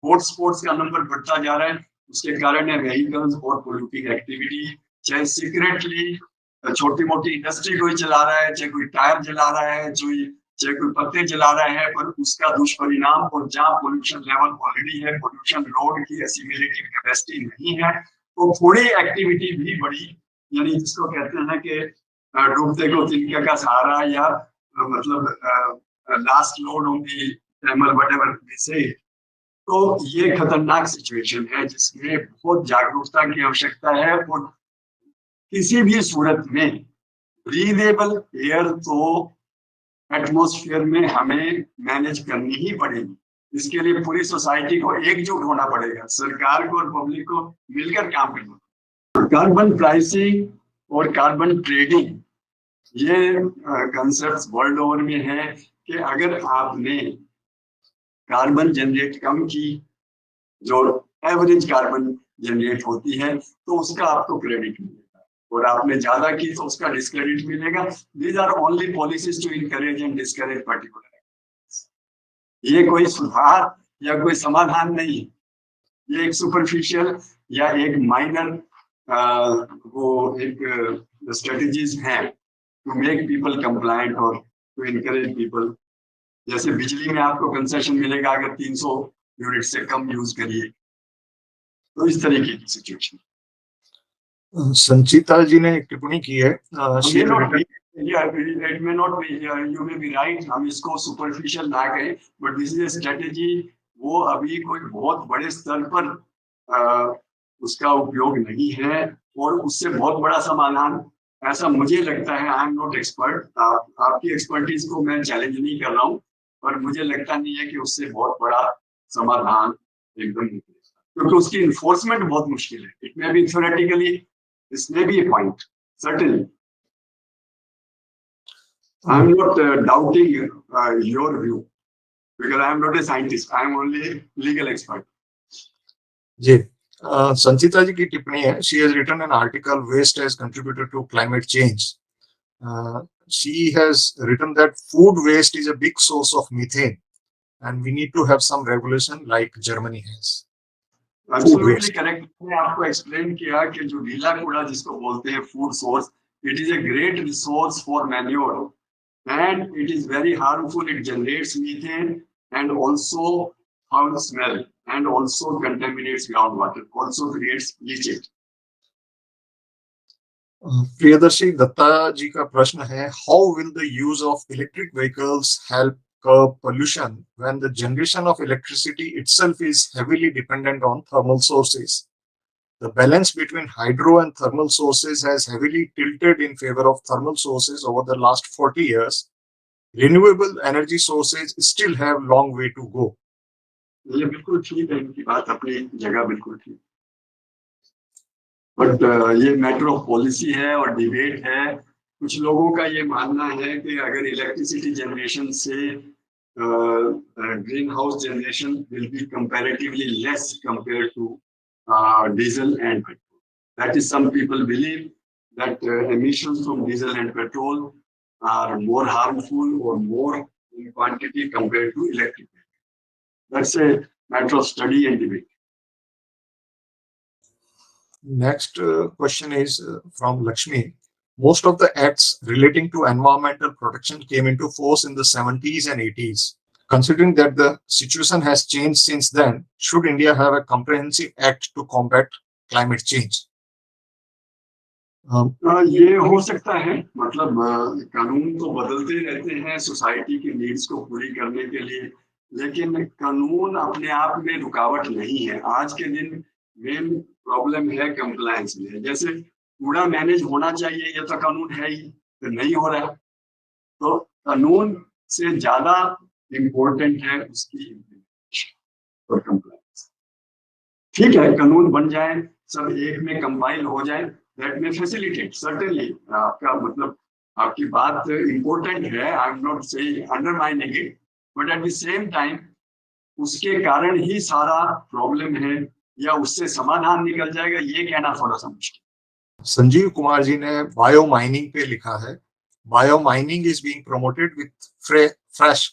हॉटस्पॉट्स का नंबर बढ़ता जा रहा है। उसके कारण है व्हीकल्स और पोल्यूटिंग एक्टिविटी, चाहे सीक्रेटली छोटी मोटी इंडस्ट्री कोई चला रहा है, चाहे कोई टायर जला रहा है, चाहे कोई पत्ते जला रहा है, पर उसका दुष्परिणाम और जहाँ पोल्यूशन लेवल ऑलरेडी है, पोल्यूशन रोड की एसिमिलेटिव कैपेसिटी नहीं है, तो थोड़ी एक्टिविटी भी बड़ी, यानी जिसको कहते हैं कि डूबते को तिनके का सहारा या मतलब last load on the camel whatever we say. तो ये खतरनाक सिचुएशन है जिसमें बहुत जागरूकता की आवश्यकता है और किसी भी सूरत में ब्रीदेबल एयर तो एटमॉस्फेयर में हमें मैनेज करनी ही पड़ेगी। इसके लिए पूरी सोसाइटी को एकजुट होना पड़ेगा, सरकार को और पब्लिक को मिलकर काम करना। कार्बन प्राइसिंग और कार्बन ट्रेडिंग ये कंसेप्ट वर्ल्ड ओवर में है कि अगर आपने कार्बन जनरेट कम की, जो एवरेज कार्बन जनरेट होती है, तो उसका आपको क्रेडिट मिलेगा और आपने ज्यादा की तो उसका डिस्क्रेडिट मिलेगा। These are only policies to encourage and discourage particular. ये कोई सुधार या कोई समाधान नहीं, ये एक सुपरफिशियल या एक माइनर वो एक स्ट्रेटजीज हैं टू मेक पीपल कंप्लायंट और टू इनकरेज पीपल। जैसे बिजली में आपको कंसेशन मिलेगा अगर 300 यूनिट से कम यूज करिए, तो इस तरीके की सिचुएशन। संचिता जी ने एक टिप्पणी की है, It may not be, you may be right, हम इसको सुपरफिशियल ना कहें, बट दिस इज स्ट्रेटेजी। वो अभी कोई बहुत बड़े स्तर पर उसका उपयोग नहीं है और उससे बहुत बड़ा समाधान ऐसा मुझे लगता है, आई एम नॉट एक्सपर्ट, आपकी एक्सपर्टीज को मैं चैलेंज नहीं कर रहा हूँ, पर मुझे लगता नहीं है कि उससे बहुत बड़ा समाधान एकदम निकलेगा, क्योंकि उसकी इन्फोर्समेंट बहुत मुश्किल है। It may be theoretically, this may be A point, certainly. I am not doubting your view because I am not a scientist. I am only a legal expert. जी, संचिता जी की टिप्पणी है, she has written an article, waste has contributed to climate change. She has written that food waste is a big source of methane and we need to have some regulation like Germany has. Absolutely correct. मैंने आपको explain किया कि जो गीला कूड़ा जिसको बोलते हैं food source, it is a great resource for manure and it is very harmful. It generates methane and also foul smell and also contaminates groundwater, also creates leachate. Priyadarshi Dutta ji का प्रश्न है, how will the use of electric vehicles help curb pollution when the generation of electricity itself is heavily dependent on thermal sources? The balance between hydro and thermal sources has heavily tilted in favor of thermal sources over the last 40 years. Renewable energy sources still have long way to go. ये बिल्कुल ठीक है, इनकी बात अपनी जगह बिल्कुल ठीक, बट ये मैटर ऑफ पॉलिसी है और डिबेट है। कुछ लोगों का ये मानना है कि अगर इलेक्ट्रिसिटी जनरेशन से green house generation will be comparatively less compare to diesel and petrol. That is, some people believe that emissions from diesel and petrol are more harmful or more in quantity compared to electric. That's a matter of study and debate. Next question is from Lakshmi. Most of the acts relating to environmental protection came into force in the 70s and 80s. Considering that the situation has changed since then, should India have a comprehensive act to combat climate change? ये हो सकता है, मतलब कानून तो बदलते रहते हैं सोसाइटी की नीड्स को पूरी करने के लिए, लेकिन कानून अपने आप में रुकावट नहीं है। आज के दिन मेन प्रॉब्लम है कंप्लायंस में। जैसे कूड़ा मैनेज होना चाहिए, ये तो कानून है ही, तो नहीं हो रहा है। तो कानून से ज्यादा इम्पोर्टेंट है उसकी और कंप्लायंस। ठीक है, कानून बन जाए, सब एक में कंपाइल हो जाए, दैट में फैसिलिटेट सर्टेनली। आपका मतलब आपकी बात इम्पोर्टेंट है, I am not saying undermining it, but at the same time उसके कारण ही सारा प्रॉब्लम है या उससे समाधान निकल जाएगा, ये कहना थोड़ा सा मुश्किल। संजीव कुमार जी ने बायो माइनिंग पे लिखा है, bio mining is being promoted with fresh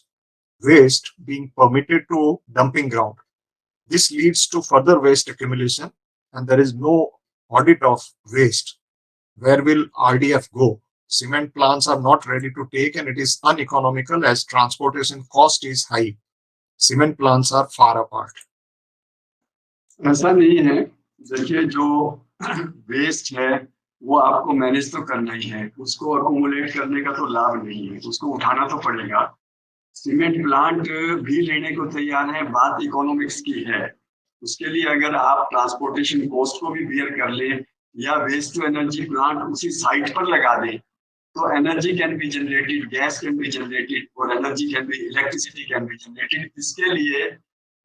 waste being permitted to dumping ground. This leads to further waste accumulation and there is no audit of waste. Where will RDF go? Cement plants are not ready to take and it is uneconomical as transportation cost is high. Cement plants are far apart. ऐसा नहीं है। देखिए, जो waste है वो आपको manage तो करना ही है, उसको अकोमोडेट करने का तो लाभ नहीं है, उसको उठाना तो पड़ेगा। सीमेंट प्लांट भी लेने को तैयार है, बात इकोनॉमिक्स की है। उसके लिए अगर आप ट्रांसपोर्टेशन कॉस्ट को भी बियर कर लें या वेस्ट टू एनर्जी प्लांट उसी साइट पर लगा दें, तो energy can be generated, gas can be generated और energy can be, electricity can be generated. इसके लिए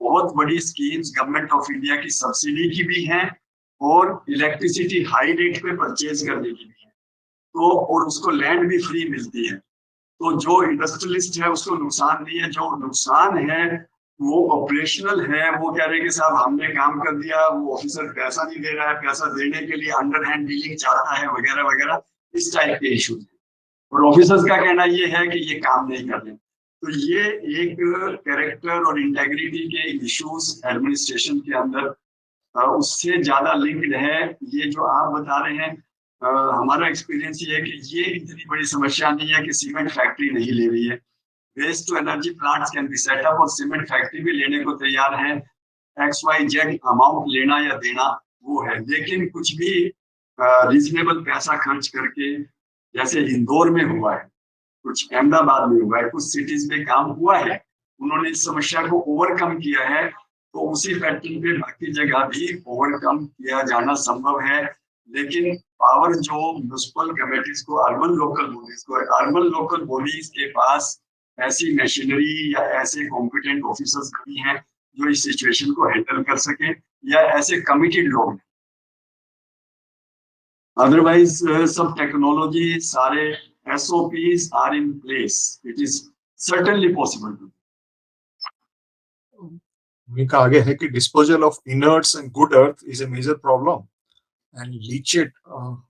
बहुत बड़ी स्कीम्स गवर्नमेंट ऑफ इंडिया की सब्सिडी की भी हैं और इलेक्ट्रिसिटी हाई रेट पे परचेज करने की भी है, तो और उसको लैंड भी फ्री मिलती है। तो जो इंडस्ट्रियलिस्ट है उसको नुकसान नहीं है, जो नुकसान है वो ऑपरेशनल है। वो कह रहे हैं कि साहब हमने काम कर दिया, वो ऑफिसर पैसा नहीं दे रहा है, पैसा देने के लिए अंडर हैंड डीलिंग चाहता है वगैरह वगैरह, इस टाइप के इशू है। और ऑफिसर्स का कहना ये है कि ये काम नहीं कर रहे। तो ये एक कैरेक्टर और इंटेग्रिटी के इश्यूज एडमिनिस्ट्रेशन के अंदर उससे ज्यादा लिंक्ड है। ये जो आप बता रहे हैं, हमारा एक्सपीरियंस ये है कि ये इतनी बड़ी समस्या नहीं है कि सीमेंट फैक्ट्री नहीं ले रही है। Waste to energy plants can be set up और सीमेंट फैक्ट्री भी लेने को तैयार है। XYZ अमाउंट लेना या देना वो है, लेकिन कुछ भी रीजनेबल पैसा खर्च करके, जैसे इंदौर में हुआ है, कुछ अहमदाबाद में हुआ है, कुछ सिटीज में काम हुआ है, उन्होंने इस समस्या को ओवरकम किया है, तो उसी पैटर्न पे बाकी जगह भी ओवरकम किया जाना संभव है। लेकिन पावर जो म्युनिसिपल कमेटीज को, अर्बन लोकल बॉडीज के पास ऐसी मशीनरी या ऐसे कॉम्पिटेंट ऑफिसर्स नहीं हैं जो इस सिचुएशन को हैंडल कर सके, या ऐसे कमिटेड लोग। अदरवाइज सब टेक्नोलॉजी, सारे SOPs are in place, it is certainly possible to. उनका आगे है कि disposal of inerts and good earth is a major problem and leachate,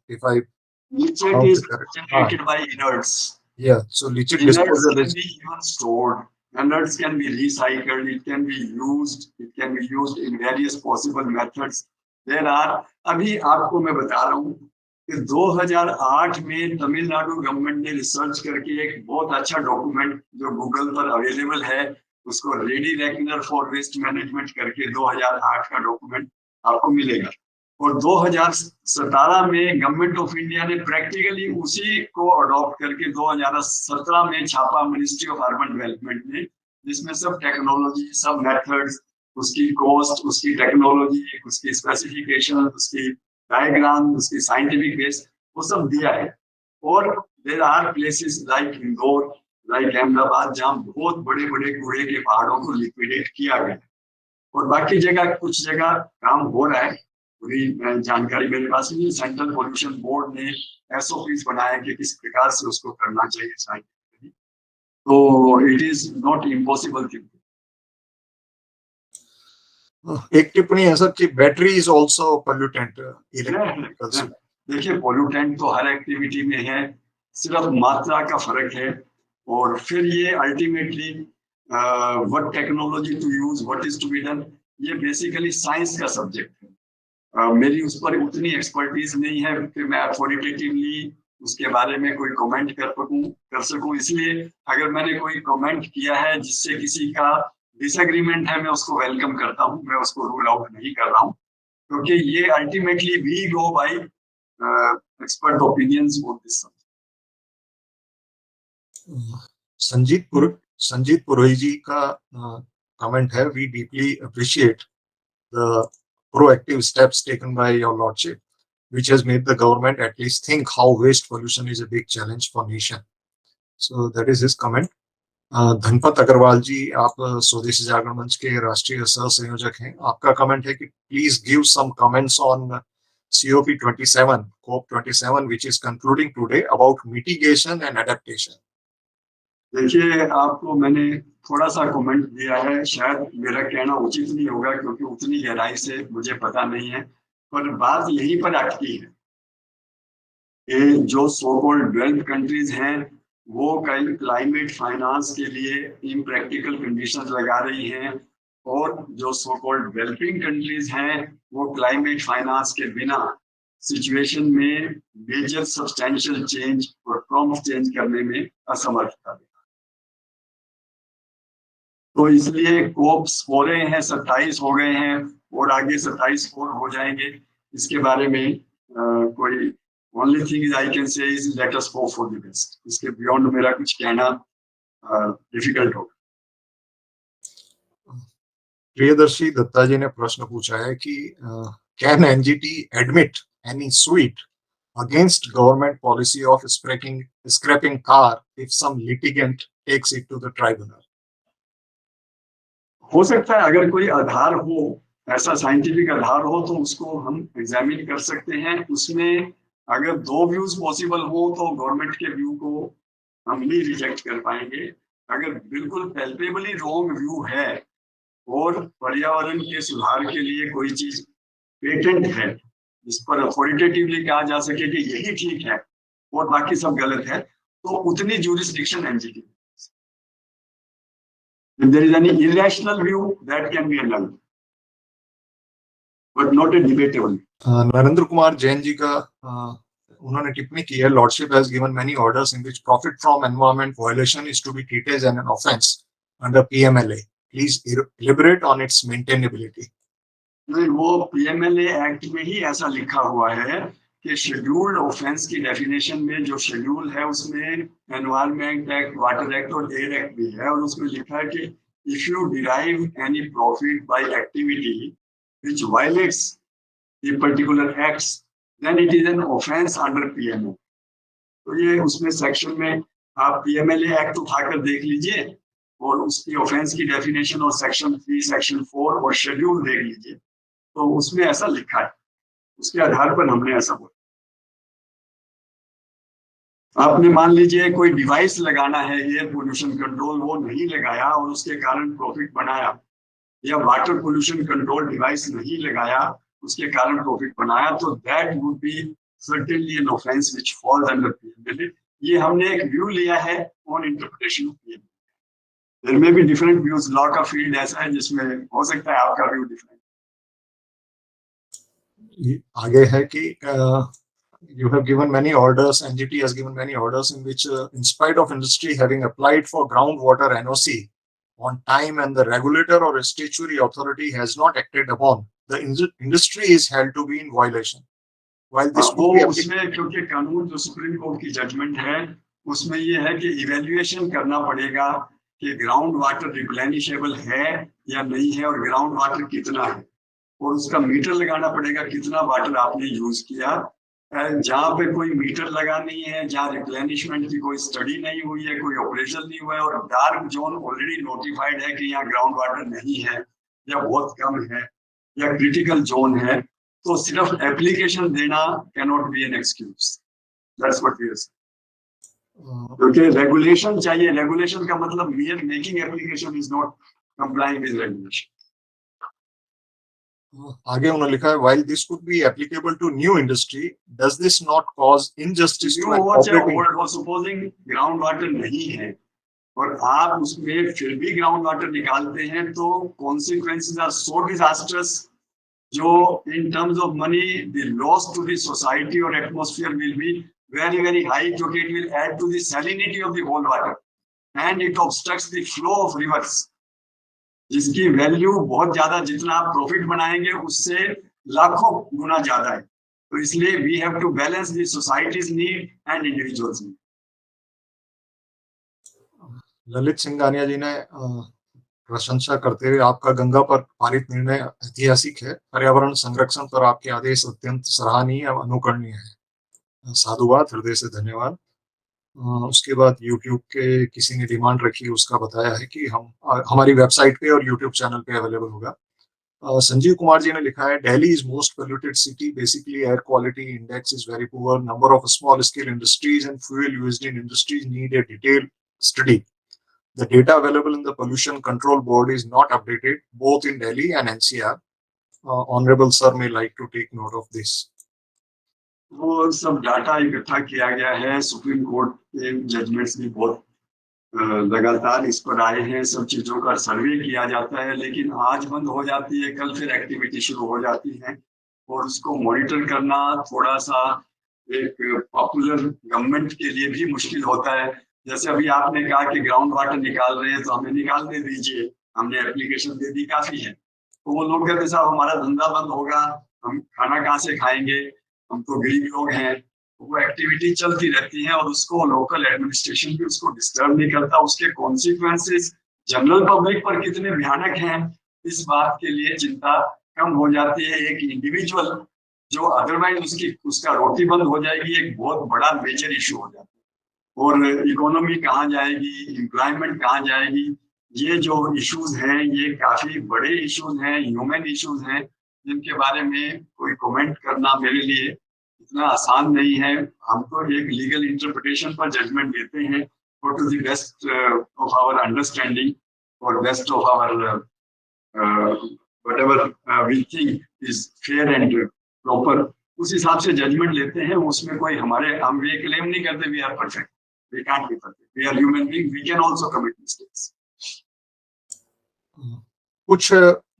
if I leachate is generated by inerts. Yeah, so leachate disposal can be even stored. Inerts can be recycled. It can be used. It can be used in various possible methods. There are, अभी आपको मैं बता रहा हूँ कि 2008 में Tamil Nadu government ने research करके एक बहुत अच्छा डॉक्यूमेंट जो गूगल पर अवेलेबल है, उसको ready reckoner for waste management करके 2008 का डॉक्यूमेंट आपको मिलेगा। और 2017 में गवर्नमेंट ऑफ इंडिया ने प्रैक्टिकली उसी को अडॉप्ट करके 2017 में छापा मिनिस्ट्री ऑफ अर्बन डेवलपमेंट ने, जिसमें सब टेक्नोलॉजी, सब मेथड्स, उसकी कॉस्ट, उसकी टेक्नोलॉजी, उसकी स्पेसिफिकेशन, उसकी डायग्राम, उसकी साइंटिफिक बेस, वो सब दिया है। और there are places like Indore, like Ahmedabad, जहाँ बहुत बड़े बड़े कूड़े के पहाड़ों को लिक्विडेट किया गया। और बाकी जगह कुछ जगह काम हो रहा है, पूरी जानकारी मेरे पास नहीं। सेंट्रल पोल्यूशन बोर्ड ने SOPs बनाया कि किस प्रकार से उसको करना चाहिए साइंटिफिकली, तो it is not impossible thing. एक टिप्पणी है सर कि बैटरी इज आल्सो पोल्यूटेंट। देखिए, पोल्यूटेंट तो हर एक्टिविटी में है, सिर्फ मात्रा का फर्क है। और फिर ये ultimately what technology to use, what is to be done, ये बेसिकली साइंस का सब्जेक्ट है। मेरी उस पर उतनी एक्सपर्टीज नहीं है कि मैं अथॉरिटेटिवली उसके बारे में कोई कमेंट कर सकूं। इसलिए अगर मैंने कोई कमेंट किया है जिससे किसी का डिसएग्रीमेंट है, मैं उसको वेलकम करता हूं, मैं उसको रूल आउट नहीं कर रहा हूं, क्योंकि ये ultimately we go by expert opinions on this. Sanjeet Purohit ji का कमेंट है, we deeply appreciate the proactive steps taken by your lordship, which has made the government at least think how waste pollution is a big challenge for nation. So that is his comment. Dhanpat Agarwal ji, आप स्वदेशी जागरण मंच के राष्ट्रीय सह संयोजक हैं। आपका comment है कि please give some comments on COP27, COP27, which is concluding today, about mitigation and adaptation. देखिए, आपको मैंने थोड़ा सा कमेंट दिया है, शायद मेरा कहना उचित नहीं होगा क्योंकि उतनी गहराई से मुझे पता नहीं है, पर बात यहीं पर अटकी है कि जो सो कॉल्ड डेवलप्ड कंट्रीज हैं वो कई क्लाइमेट फाइनेंस के लिए इम्प्रैक्टिकल कंडीशंस लगा रही हैं, और जो सो कॉल्ड डेवलपिंग कंट्रीज हैं वो क्लाइमेट फाइनेंस के बिना सिचुएशन में मेजर सब्सटेंशियल चेंज और प्रॉम्प्ट चेंज करने में असमर्थता। तो इसलिए कोप्स हो रहे हैं, 27 हो गए हैं और आगे 27 और हो जाएंगे। इसके बारे में कोई only thing I can say is let us hope for the best. इसके बियॉन्ड मेरा कुछ कहना डिफिकल्ट होगा। प्रियदर्शी दत्ता जी ने प्रश्न पूछा है कि can NGT admit any sweet against government policy of scrapping car if some litigant takes it to the tribunal? हो सकता है, अगर कोई आधार हो, ऐसा साइंटिफिक आधार हो तो उसको हम एग्जामिन कर सकते हैं। उसमें अगर दो व्यूज पॉसिबल हो तो गवर्नमेंट के व्यू को हम नहीं रिजेक्ट कर पाएंगे। अगर बिल्कुल पैल्पेबली रॉन्ग व्यू है और पर्यावरण के सुधार के लिए कोई चीज पेटेंट है जिस पर अथॉरिटेटिवली कहा जा सके कि यही ठीक है और बाकी सब गलत है, तो उतनी jurisdiction NGT. If there is any irrational view, that can be annulled, but not a debatable. Narendra Kumar Jain ji का उन्होंने टिप्पणी की है, lordship has given many orders in which profit from environment violation is to be treated as an offence under PMLA. Please elaborate on its maintainability. नहीं, वो PMLA act में ही ऐसा लिखा हुआ है कि शेड्यूल्ड ऑफेंस की डेफिनेशन में जो शेड्यूल है उसमें एनवायरमेंट एक्ट, वाटर एक्ट और एयर एक्ट भी है, और उसमें लिखा है कि if you derive any profit by activity which violates the particular acts then it is an offence under PMLA। तो ये उसमें सेक्शन में आप PMLA एक्ट उठाकर देख लीजिए और उसकी ऑफेंस की डेफिनेशन और सेक्शन 3, सेक्शन 4 और शेड्यूल देख लीजिए, तो उसमें ऐसा लिखा है। उसके आधार पर हमने ऐसा बोला। आपने मान लीजिए कोई डिवाइस लगाना है एयर पोल्यूशन कंट्रोल, वो नहीं लगाया और उसके कारण प्रॉफिट बनाया, या वाटर पोल्यूशन कंट्रोल डिवाइस नहीं लगाया उसके कारण प्रॉफिट बनाया, तो that would be certainly an offence which falls under PMLA। ये हमने एक व्यू लिया है on interpretation of PMLA। There may be different views, law का फील्ड ऐसा है जिसमें हो सकता है आपका व्यू डिफरेंट। आगे है कि you have given many orders, NGT has given many orders in which in spite of industry having applied for groundwater NOC on time and the regulator or statutory authority has not acted upon, the industry is held to be in violation. While this वो उसमें क्योंकि कानून जो supreme court की judgement है उसमें ये है कि इवेल्युएशन करना पड़ेगा कि ग्राउंड वाटर रिप्लेनिशेबल है या नहीं है और ग्राउंड वाटर कितना है, और उसका मीटर लगाना पड़ेगा कितना वाटर आपने यूज किया। जहाँ पे कोई मीटर लगा नहीं है, जहाँ रिप्लेनिशमेंट की कोई स्टडी नहीं हुई है, कोई ऑपरेशन नहीं हुआ है और डार्क जोन ऑलरेडी नोटिफाइड है कि यहाँ ग्राउंड वाटर नहीं है या बहुत कम है या क्रिटिकल जोन है, तो सिर्फ एप्लीकेशन देना cannot be an excuse. That's what we are saying. क्योंकि रेगुलेशन चाहिए। रेगुलेशन का मतलब mere making application is not complying with regulation. आगे उन्होंने लिखा है, while this could be applicable to new industry, does this not cause injustice to an operating? Supposing ground water नहीं है और आप उसमें फिर भी ग्राउंड वाटर निकालते हैं तो कॉन्सिक्वेंसेस आर सो डिजास्टर्स, जो in terms of money the loss to the society और atmosphere will be very very high, क्योंकि it will add to the salinity of the whole water and it obstructs the flow of rivers, जिसकी value बहुत ज्यादा, जितना आप profit बनाएंगे उससे लाखों गुना ज्यादा है। तो इसलिए we have to balance the society's need and individuals need. Lalit Singhania ji ने प्रशंसा करते हुए आपका गंगा पर पारित निर्णय ऐतिहासिक है, पर्यावरण संरक्षण पर आपके आदेश अत्यंत सराहनीय और अनुकरणीय है। साधुवाद, हृदय से धन्यवाद। उसके बाद YouTube के किसी ने डिमांड रखी, उसका बताया है कि हम हमारी वेबसाइट पे और YouTube चैनल पे अवेलेबल होगा। संजीव कुमार जी ने लिखा है, Delhi is most polluted city, basically air quality index is very poor, number of small scale industries and fuel used in industries need a detailed study. The data available in the Pollution Control Board is not updated both in Delhi and NCR. Honorable sir may like to take note of this. वो सब data इकट्ठा किया गया है, supreme court के judgements भी बहुत लगातार इस पर आए हैं, सब चीजों का सर्वे किया जाता है, लेकिन आज बंद हो जाती है, कल फिर एक्टिविटी शुरू हो जाती है, और उसको मॉनिटर करना थोड़ा सा एक पॉपुलर गवर्नमेंट के लिए भी मुश्किल होता है। जैसे अभी आपने कहा कि ग्राउंड वाटर निकाल रहे हैं तो हमें निकाल दे दीजिए, हमने एप्लीकेशन दे दी, काफी है। तो वो लोग कहते साहब हमारा धंधा बंद होगा, हम खाना कहाँ से खाएंगे, हम तो गरीब लोग हैं। वो एक्टिविटी चलती रहती है और उसको लोकल एडमिनिस्ट्रेशन भी उसको डिस्टर्ब नहीं करता। उसके कॉन्सिक्वेंसेस जनरल पब्लिक पर कितने भयानक हैं, इस बात के लिए चिंता कम हो जाती है। एक इंडिविजुअल जो अदरवाइज उसका रोटी बंद हो जाएगी, एक बहुत बड़ा मेजर इशू हो जाता है। और इकोनॉमी कहाँ जाएगी, एम्प्लॉयमेंट कहाँ जाएगी, ये जो इश्यूज हैं ये काफी बड़े इश्यूज हैं, ह्यूमन इश्यूज हैं, जिनके बारे में कोई कमेंट करना मेरे लिए इतना आसान नहीं है। हम तो एक लीगल इंटरप्रिटेशन पर जजमेंट देते हैं और to the best of our understanding और best of our whatever we think is fair and proper, उस हिसाब से जजमेंट लेते हैं। उसमें कोई हम ये क्लेम नहीं करते we are perfect, we can't be perfect, we are human beings, we can also commit mistakes. कुछ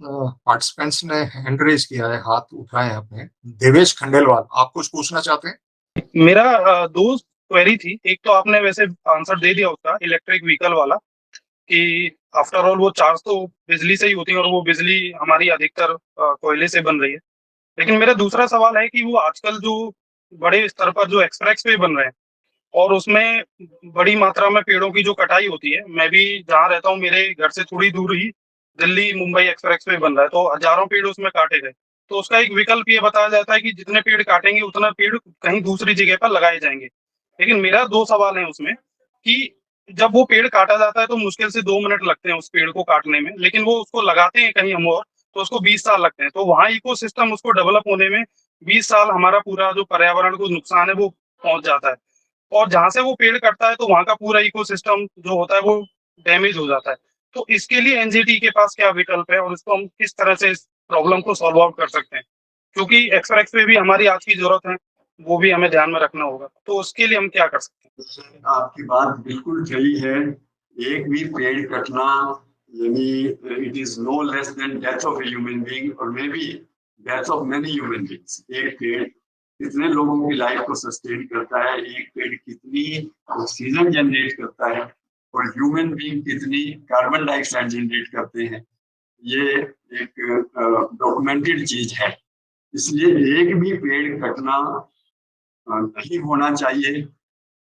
पार्टिसिपेंट्स ने हैंड रेज किया है, हाथ उठाए हैं अपने। देवेश खंडेलवाल, आप कुछ पूछना चाहते हैं? मेरा दो क्वेरी थी। एक तो आपने वैसे आंसर दे दिया उसका, इलेक्ट्रिक व्हीकल वाला, कि आफ्टर ऑल वो चार्ज तो बिजली से ही होती है और वो बिजली हमारी अधिकतर कोयले से बन रही है। लेकिन मेरा दूसरा सवाल है कि वो आजकल जो बड़े स्तर पर जो एक्सप्रेस वे बन रहे हैं और उसमें बड़ी मात्रा में पेड़ों की जो कटाई होती है, मैं भी जहाँ रहता हूँ मेरे घर से थोड़ी दूर ही दिल्ली मुंबई एक्सप्रेस वे बन रहा है, तो हजारों पेड़ उसमें काटे गए। तो उसका एक विकल्प ये बताया जाता है कि जितने पेड़ काटेंगे उतना पेड़ कहीं दूसरी जगह पर लगाए जाएंगे। लेकिन मेरा दो सवाल है उसमें कि जब वो पेड़ काटा जाता है तो मुश्किल से 2 मिनट लगते हैं उस पेड़ को काटने में, लेकिन वो उसको लगाते हैं कहीं हम और तो उसको 20 साल लगते हैं। तो वहाँ इकोसिस्टम उसको डेवलप होने में 20 साल हमारा पूरा जो पर्यावरण को नुकसान है वो पहुंच जाता है, और जहां से वो पेड़ कटता है तो वहां का पूरा इकोसिस्टम जो होता है वो डैमेज हो जाता है। तो इसके लिए एनजीटी के पास क्या विकल्प है और इसको हम किस तरह से इस प्रॉब्लम को सॉल्व आउट कर सकते हैं, क्योंकि एक्सप्रेस पे भी हमारी आज की जरूरत है, वो भी हमें ध्यान में रखना होगा। तो उसके लिए हम क्या कर सकते हैं? आपकी बात बिल्कुल सही है। एक भी पेड़ कटना यानी it is no less than death of a human being और may be death of many human beings. एक पेड़ कितने लोगों की लाइफ को सस्टेन करता है, एक पेड़ कितनी ऑक्सीजन जनरेट करता है और ह्यूमन बीइंग कितनी कार्बन डाइऑक्साइड जनरेट करते हैं, ये एक डॉक्यूमेंटेड चीज है। इसलिए एक भी पेड़ कटना नहीं होना चाहिए।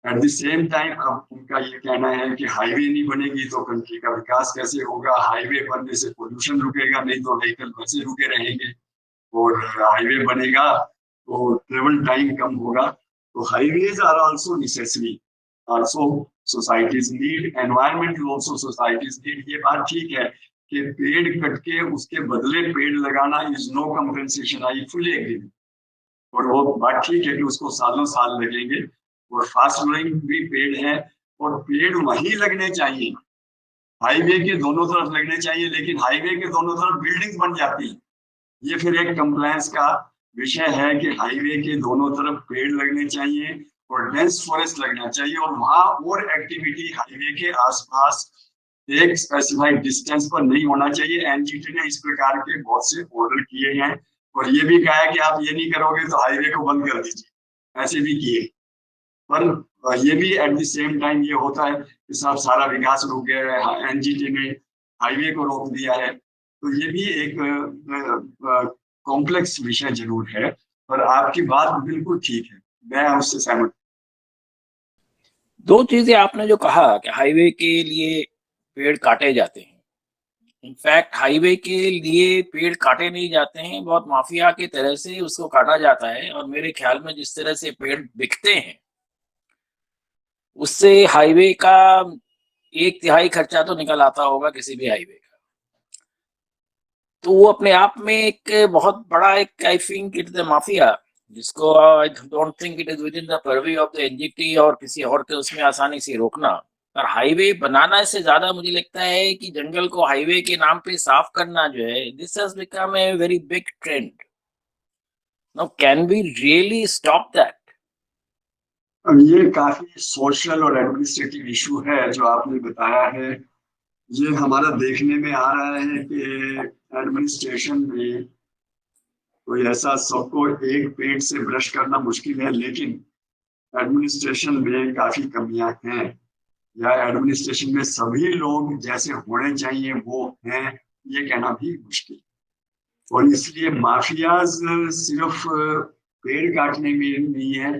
एट द सेम टाइम अब उनका ये कहना है कि हाईवे नहीं बनेगी तो कंट्री का विकास कैसे होगा, हाईवे बनने से पोल्यूशन रुकेगा, नहीं तो व्हीकल वैसे रुके रहेंगे, और हाईवे बनेगा तो ट्रेवल टाइम कम होगा। तो highways are also necessary, also societies need, environment also societies need. ये बात ठीक है कि पेड़ कट के उसके बदले पेड़ लगाना is no compensation, I fully agree. और वो बात ठीक है कि उसको सालों साल लगेंगे और फास्ट ग्रोइंग भी पेड़ हैं और पेड़ वहीं लगने चाहिए, हाईवे के दोनों तरफ लगने चाहिए, लेकिन हाईवे के दोनों तरफ बिल्डिंग बन जाती है। ये फिर एक कंप्लायंस का विषय है कि हाईवे के दोनों तरफ पेड़ लगने चाहिए और डेंस फॉरेस्ट लगना चाहिए, और वहां और एक्टिविटी हाईवे के आसपास एक स्पेसिफाइड डिस्टेंस पर नहीं होना चाहिए। एनजीटी ने इस प्रकार के बहुत से ऑर्डर किए हैं, और ये भी कहा है कि आप ये नहीं करोगे तो हाईवे को बंद कर दीजिए, ऐसे भी किए। पर ये भी एट द सेम टाइम ये होता है कि सब सारा विकास रुक गया है, एनजीटी ने हाईवे को रोक दिया है। तो ये भी एक कॉम्प्लेक्स विषय जरूर है, पर आपकी बात बिल्कुल ठीक है, मैं उससे सहमत। दो चीजें आपने जो कहा कि हाईवे के लिए पेड़ काटे जाते हैं, इनफैक्ट हाईवे के लिए पेड़ काटे नहीं जाते हैं, बहुत माफिया की तरह से उसको काटा जाता है। और मेरे ख्याल में जिस तरह से पेड़ बिकते हैं उससे हाईवे का 1/3 खर्चा तो निकल आता होगा किसी भी हाईवे का। तो वो अपने आप में एक बहुत बड़ा एक I think it the mafia, जिसको I don't think it is within the purview of the NGT और किसी और के उसमें आसानी से रोकना। पर हाईवे बनाना से ज्यादा मुझे लगता है कि जंगल को हाईवे के नाम पे साफ करना जो है, this has become a very big trend. Now can we really stop that? अब ये काफी सोशल और एडमिनिस्ट्रेटिव इशू है जो आपने बताया है। ये हमारा देखने में आ रहा है कि एडमिनिस्ट्रेशन में कोई ऐसा, सबको एक पेड़ से ब्रश करना मुश्किल है, लेकिन एडमिनिस्ट्रेशन में काफी कमियां हैं, या एडमिनिस्ट्रेशन में सभी लोग जैसे होने चाहिए वो हैं, ये कहना भी मुश्किल। और इसलिए माफियाज सिर्फ पेड़ काटने में नहीं है,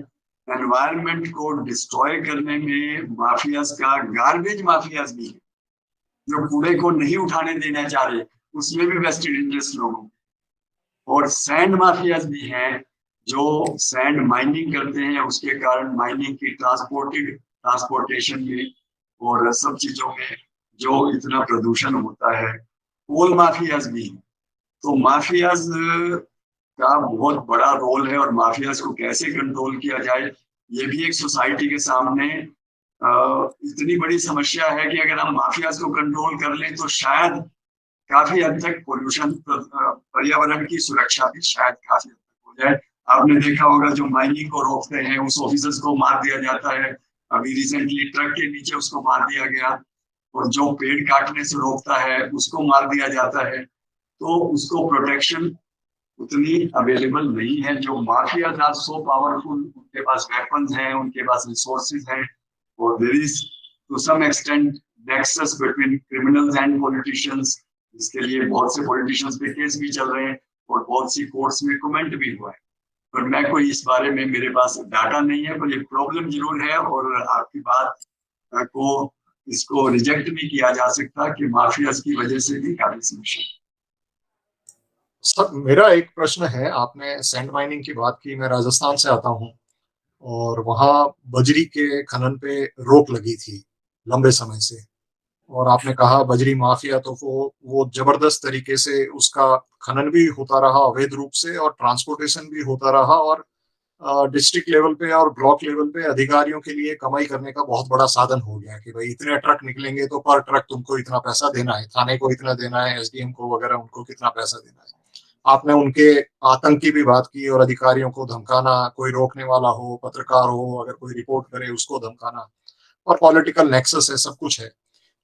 एनवायरनमेंट को डिस्ट्रॉय करने में माफियाज का, गार्बेज माफियाज भी है जो कूड़े को नहीं उठाने देना चाह रहे, उसमें भी वेस्टेड इंटरेस्ट लोगों। और सैंड माफियाज भी हैं जो सैंड माइनिंग करते हैं, उसके कारण माइनिंग की ट्रांसपोर्टेशन में और सब चीजों में जो इतना प्रदूषण होता है। कोल माफियाज भी हैं। तो माफियाज का बहुत बड़ा रोल है, और माफियाज को कैसे कंट्रोल किया जाए ये भी एक सोसाइटी के सामने इतनी बड़ी समस्या है कि अगर हम माफियाज को कंट्रोल कर लें तो शायद काफी हद तक पोल्यूशन, पर्यावरण की सुरक्षा भी शायद काफी हद तक हो जाए। आपने देखा होगा जो माइनिंग को रोकते हैं उस ऑफिसर्स को मार दिया जाता है, अभी रिसेंटली ट्रक के नीचे उसको मार दिया गया, और जो पेड़ काटने से रोकता है उसको मार दिया जाता है। तो उसको प्रोटेक्शन उतनी अवेलेबल नहीं है। जो माफियाज आर सो पावरफुल, उनके पास वेपन्स हैं, उनके पास रिसोर्सेज हैं, और there is to some extent nexus between criminals and politicians, जिसके लिए बहुत से पॉलिटिशियंस पे केस भी चल रहे हैं और बहुत सी कोर्ट्स में कमेंट भी हुआ है। पर मैं कोई इस बारे में, मेरे पास डाटा नहीं है, पर ये प्रॉब्लम जरूर है, और आपकी बात को इसको रिजेक्ट नहीं किया जा सकता कि माफियाज की वजह से भी काफी समस्या। सर, मेरा एक प्रश्न है, आपने सैंड माइनिंग की बात की, मैं राजस्थान से आता हूँ और वहाँ बजरी के खनन पे रोक लगी थी लंबे समय से, और आपने कहा बजरी माफिया, तो वो जबरदस्त तरीके से उसका खनन भी होता रहा अवैध रूप से, और ट्रांसपोर्टेशन भी होता रहा, और डिस्ट्रिक्ट लेवल पे और ब्लॉक लेवल पे अधिकारियों के लिए कमाई करने का बहुत बड़ा साधन हो गया कि भाई इतने ट्रक निकलेंगे तो पर ट्रक तुमको इतना पैसा देना है, थाने को इतना देना है, एसडीएम को वगैरह उनको कितना पैसा देना है। आपने उनके आतंक की भी बात की, और अधिकारियों को धमकाना, कोई रोकने वाला हो, पत्रकार हो, अगर कोई रिपोर्ट करे उसको धमकाना, और पॉलिटिकल नेक्सस है, सब कुछ है।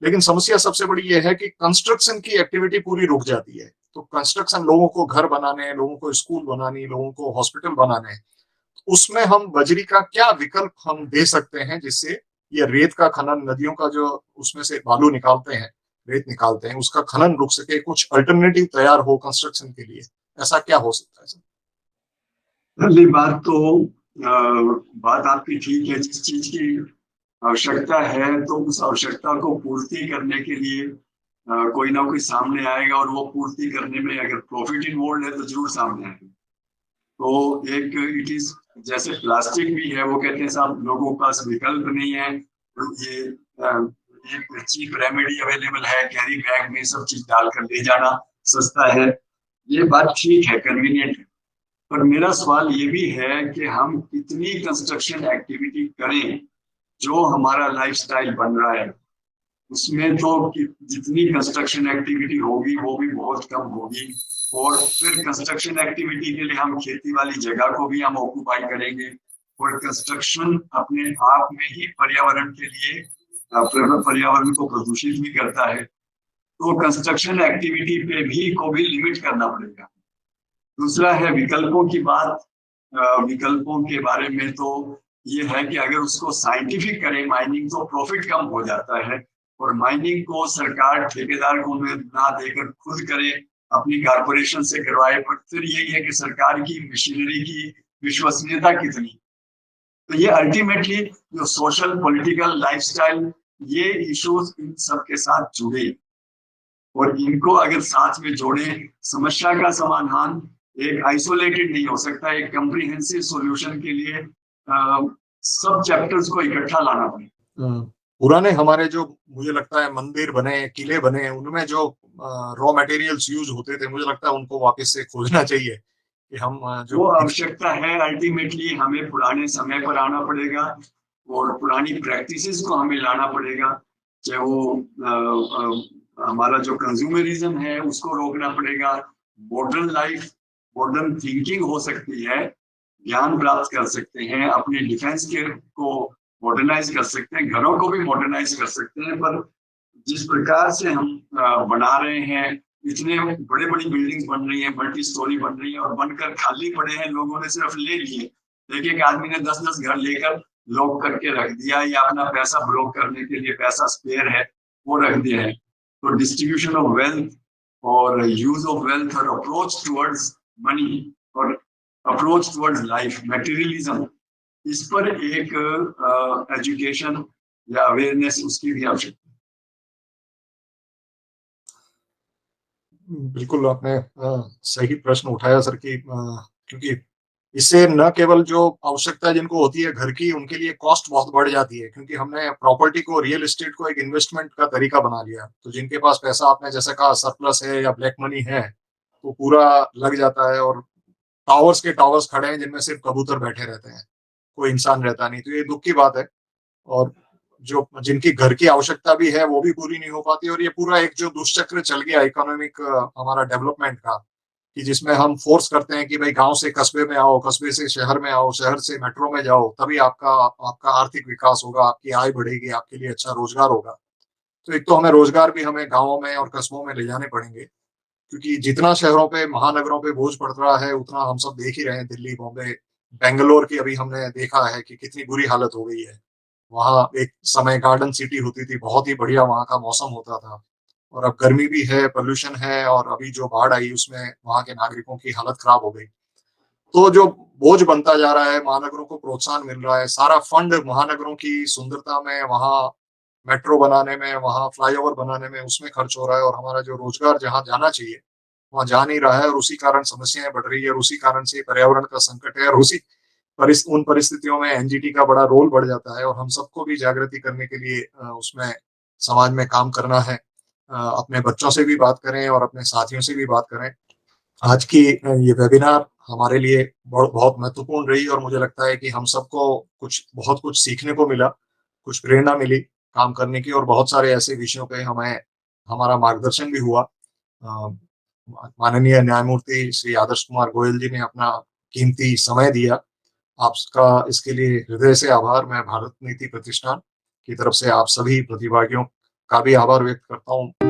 लेकिन समस्या सबसे बड़ी यह है कि कंस्ट्रक्शन की एक्टिविटी पूरी रुक जाती है। तो कंस्ट्रक्शन, लोगों को घर बनाने, लोगों को स्कूल बनाने, लोगों को हॉस्पिटल बनाने, उसमें हम बजरी का क्या विकल्प हम दे सकते हैं जिससे ये रेत का खनन, नदियों का जो उसमें से बालू निकालते हैं, रेत निकालते हैं, उसका खनन रुक सके, कुछ अल्टरनेटिव तैयार हो कंस्ट्रक्शन के लिए, ऐसा क्या हो सकता है सर? पहली बात तो बात आपकी ठीक है, जिस चीज की आवश्यकता है तो उस आवश्यकता को पूर्ति करने के लिए कोई ना कोई सामने आएगा, और वो पूर्ति करने में अगर प्रॉफिट इन्वॉल्व है तो जरूर सामने आएगा। तो एक इट इज, जैसे प्लास्टिक भी है, वो कहते हैं साहब लोगों के पास विकल्प नहीं है, तो ये एक चीप रेमेडी अवेलेबल है, कैरी बैग में सब चीज डालकर ले जाना सस्ता है। ये बात ठीक है, कन्वीनियंट है, पर मेरा सवाल ये भी है कि हम कितनी कंस्ट्रक्शन एक्टिविटी करें जो हमारा लाइफस्टाइल बन रहा है। उसमें तो जितनी कंस्ट्रक्शन एक्टिविटी होगी वो भी बहुत कम होगी, और फिर कंस्ट्रक्शन एक्टिविटी के लिए हम खेती वाली जगह को भी हम ऑक्यूपाई करेंगे, और कंस्ट्रक्शन अपने आप में ही पर्यावरण के लिए पर्यावरण को प्रदूषित भी करता है, तो कंस्ट्रक्शन एक्टिविटी पे भी को भी लिमिट करना पड़ेगा। दूसरा है विकल्पों की बात। विकल्पों के बारे में तो ये है कि अगर उसको साइंटिफिक करें माइनिंग, तो प्रॉफिट कम हो जाता है, और माइनिंग को सरकार ठेकेदार को ना देकर खुद करे, अपनी कारपोरेशन से करवाए। पर फिर यही है कि सरकार की मशीनरी की विश्वसनीयता कितनी। तो ये अल्टीमेटली जो सोशल पॉलिटिकल लाइफस्टाइल, ये इश्यूज इन सब के साथ जुड़े, और इनको अगर साथ में जोड़े, समस्या का समाधान एक आइसोलेटेड नहीं हो सकता, एक कम्प्रिहेंसिव सॉल्यूशन के लिए सब चैप्टर्स को इकट्ठा लाना पड़ेगा। पुराने हमारे जो मुझे लगता है मंदिर बने, किले बने, उनमें जो रॉ मटेरियल्स यूज होते थे, मुझे लगता है उनको वापस से खोजना चाहिए कि हम जो वो आवश्यकता है। अल्टीमेटली हमें पुराने समय पर आना पड़ेगा और पुरानी प्रैक्टिसेस को हमें लाना पड़ेगा, चाहे वो हमारा जो कंज्यूमरिज्म है उसको रोकना पड़ेगा। मॉडर्न लाइफ, मॉडर्न थिंकिंग हो सकती है, ज्ञान प्राप्त कर सकते हैं, अपने डिफेंस के को मॉडर्नाइज कर सकते हैं, घरों को भी मॉडर्नाइज कर सकते हैं। पर जिस प्रकार से हम बना रहे हैं, इतने बड़े बड़ी बिल्डिंग्स बन रही हैं, मल्टी स्टोरी बन रही है, और बनकर खाली पड़े हैं, लोगों ने सिर्फ ले लिए। एक आदमी ने 10-10 घर लेकर लॉक करके रख दिया, या अपना पैसा ब्लॉक करने के लिए पैसा स्पेयर है वो रख दिया है। तो डिस्ट्रीब्यूशन ऑफ वेल्थ और यूज ऑफ वेल्थ और अप्रोच टुवर्ड्स मनी और अप्रोच टुवर्ड्स लाइफ, मटेरियलिज्म, इस पर एक एजुकेशन या अवेयरनेस उसकी भी आवश्यकता। बिल्कुल आपने सही प्रश्न उठाया सर कि क्योंकि इससे न केवल जो आवश्यकता जिनको होती है घर की, उनके लिए कॉस्ट बहुत बढ़ जाती है, क्योंकि हमने प्रॉपर्टी को, रियल एस्टेट को एक इन्वेस्टमेंट का तरीका बना लिया। तो जिनके पास पैसा, आपने जैसे कहा, सरप्लस है या ब्लैक मनी है, तो पूरा लग जाता है, और टावर्स के टावर्स खड़े हैं जिनमें सिर्फ कबूतर बैठे रहते हैं, कोई इंसान रहता नहीं। तो ये दुख की बात है, और जो जिनकी घर की आवश्यकता भी है वो भी पूरी नहीं हो पाती। और ये पूरा एक जो दुष्चक्र चल गया इकोनॉमिक हमारा डेवलपमेंट का, कि जिसमें हम फोर्स करते हैं कि भाई गांव से कस्बे में आओ, कस्बे से शहर में आओ, शहर से मेट्रो में जाओ, तभी आपका आपका आर्थिक विकास होगा, आपकी आय बढ़ेगी, आपके लिए अच्छा रोजगार होगा। तो एक तो हमें रोजगार भी हमें गाँवों में और कस्बों में ले जाने पड़ेंगे, क्योंकि जितना शहरों पे, महानगरों पे बोझ पड़ रहा है, उतना हम सब देख ही रहे हैं। दिल्ली, बॉम्बे, बेंगलोर की अभी हमने देखा है कि कितनी बुरी हालत हो गई है। वहाँ एक समय गार्डन सिटी होती थी, बहुत ही बढ़िया वहाँ का मौसम होता था, और अब गर्मी भी है, पोल्यूशन है, और अभी जो बाढ़ आई उसमें वहाँ के नागरिकों की हालत खराब हो गई। तो जो बोझ बनता जा रहा है, महानगरों को प्रोत्साहन मिल रहा है, सारा फंड महानगरों की सुंदरता में, वहाँ मेट्रो बनाने में, वहाँ फ्लाईओवर बनाने में, उसमें खर्च हो रहा है, और हमारा जो रोजगार जहाँ जाना चाहिए वहाँ जा नहीं रहा है, और उसी कारण समस्याएं बढ़ रही है, और उसी कारण से पर्यावरण का संकट है, और उसी उन परिस्थितियों में एनजीटी का बड़ा रोल बढ़ जाता है। और हम सबको भी जागृति करने के लिए उसमें समाज में काम करना है। अपने बच्चों से भी बात करें और अपने साथियों से भी बात करें। आज की ये वेबिनार हमारे लिए बहुत महत्वपूर्ण रही, और मुझे लगता है कि हम सबको बहुत कुछ सीखने को मिला, कुछ प्रेरणा मिली काम करने की, और बहुत सारे ऐसे विषयों पे हमें हमारा मार्गदर्शन भी हुआ। माननीय न्यायमूर्ति श्री आदर्श कुमार गोयल जी ने अपना कीमती समय दिया। आपका इसके लिए हृदय से आभार। मैं भारत नीति प्रतिष्ठान की तरफ से आप सभी प्रतिभागियों का भी आभार व्यक्त करता हूँ।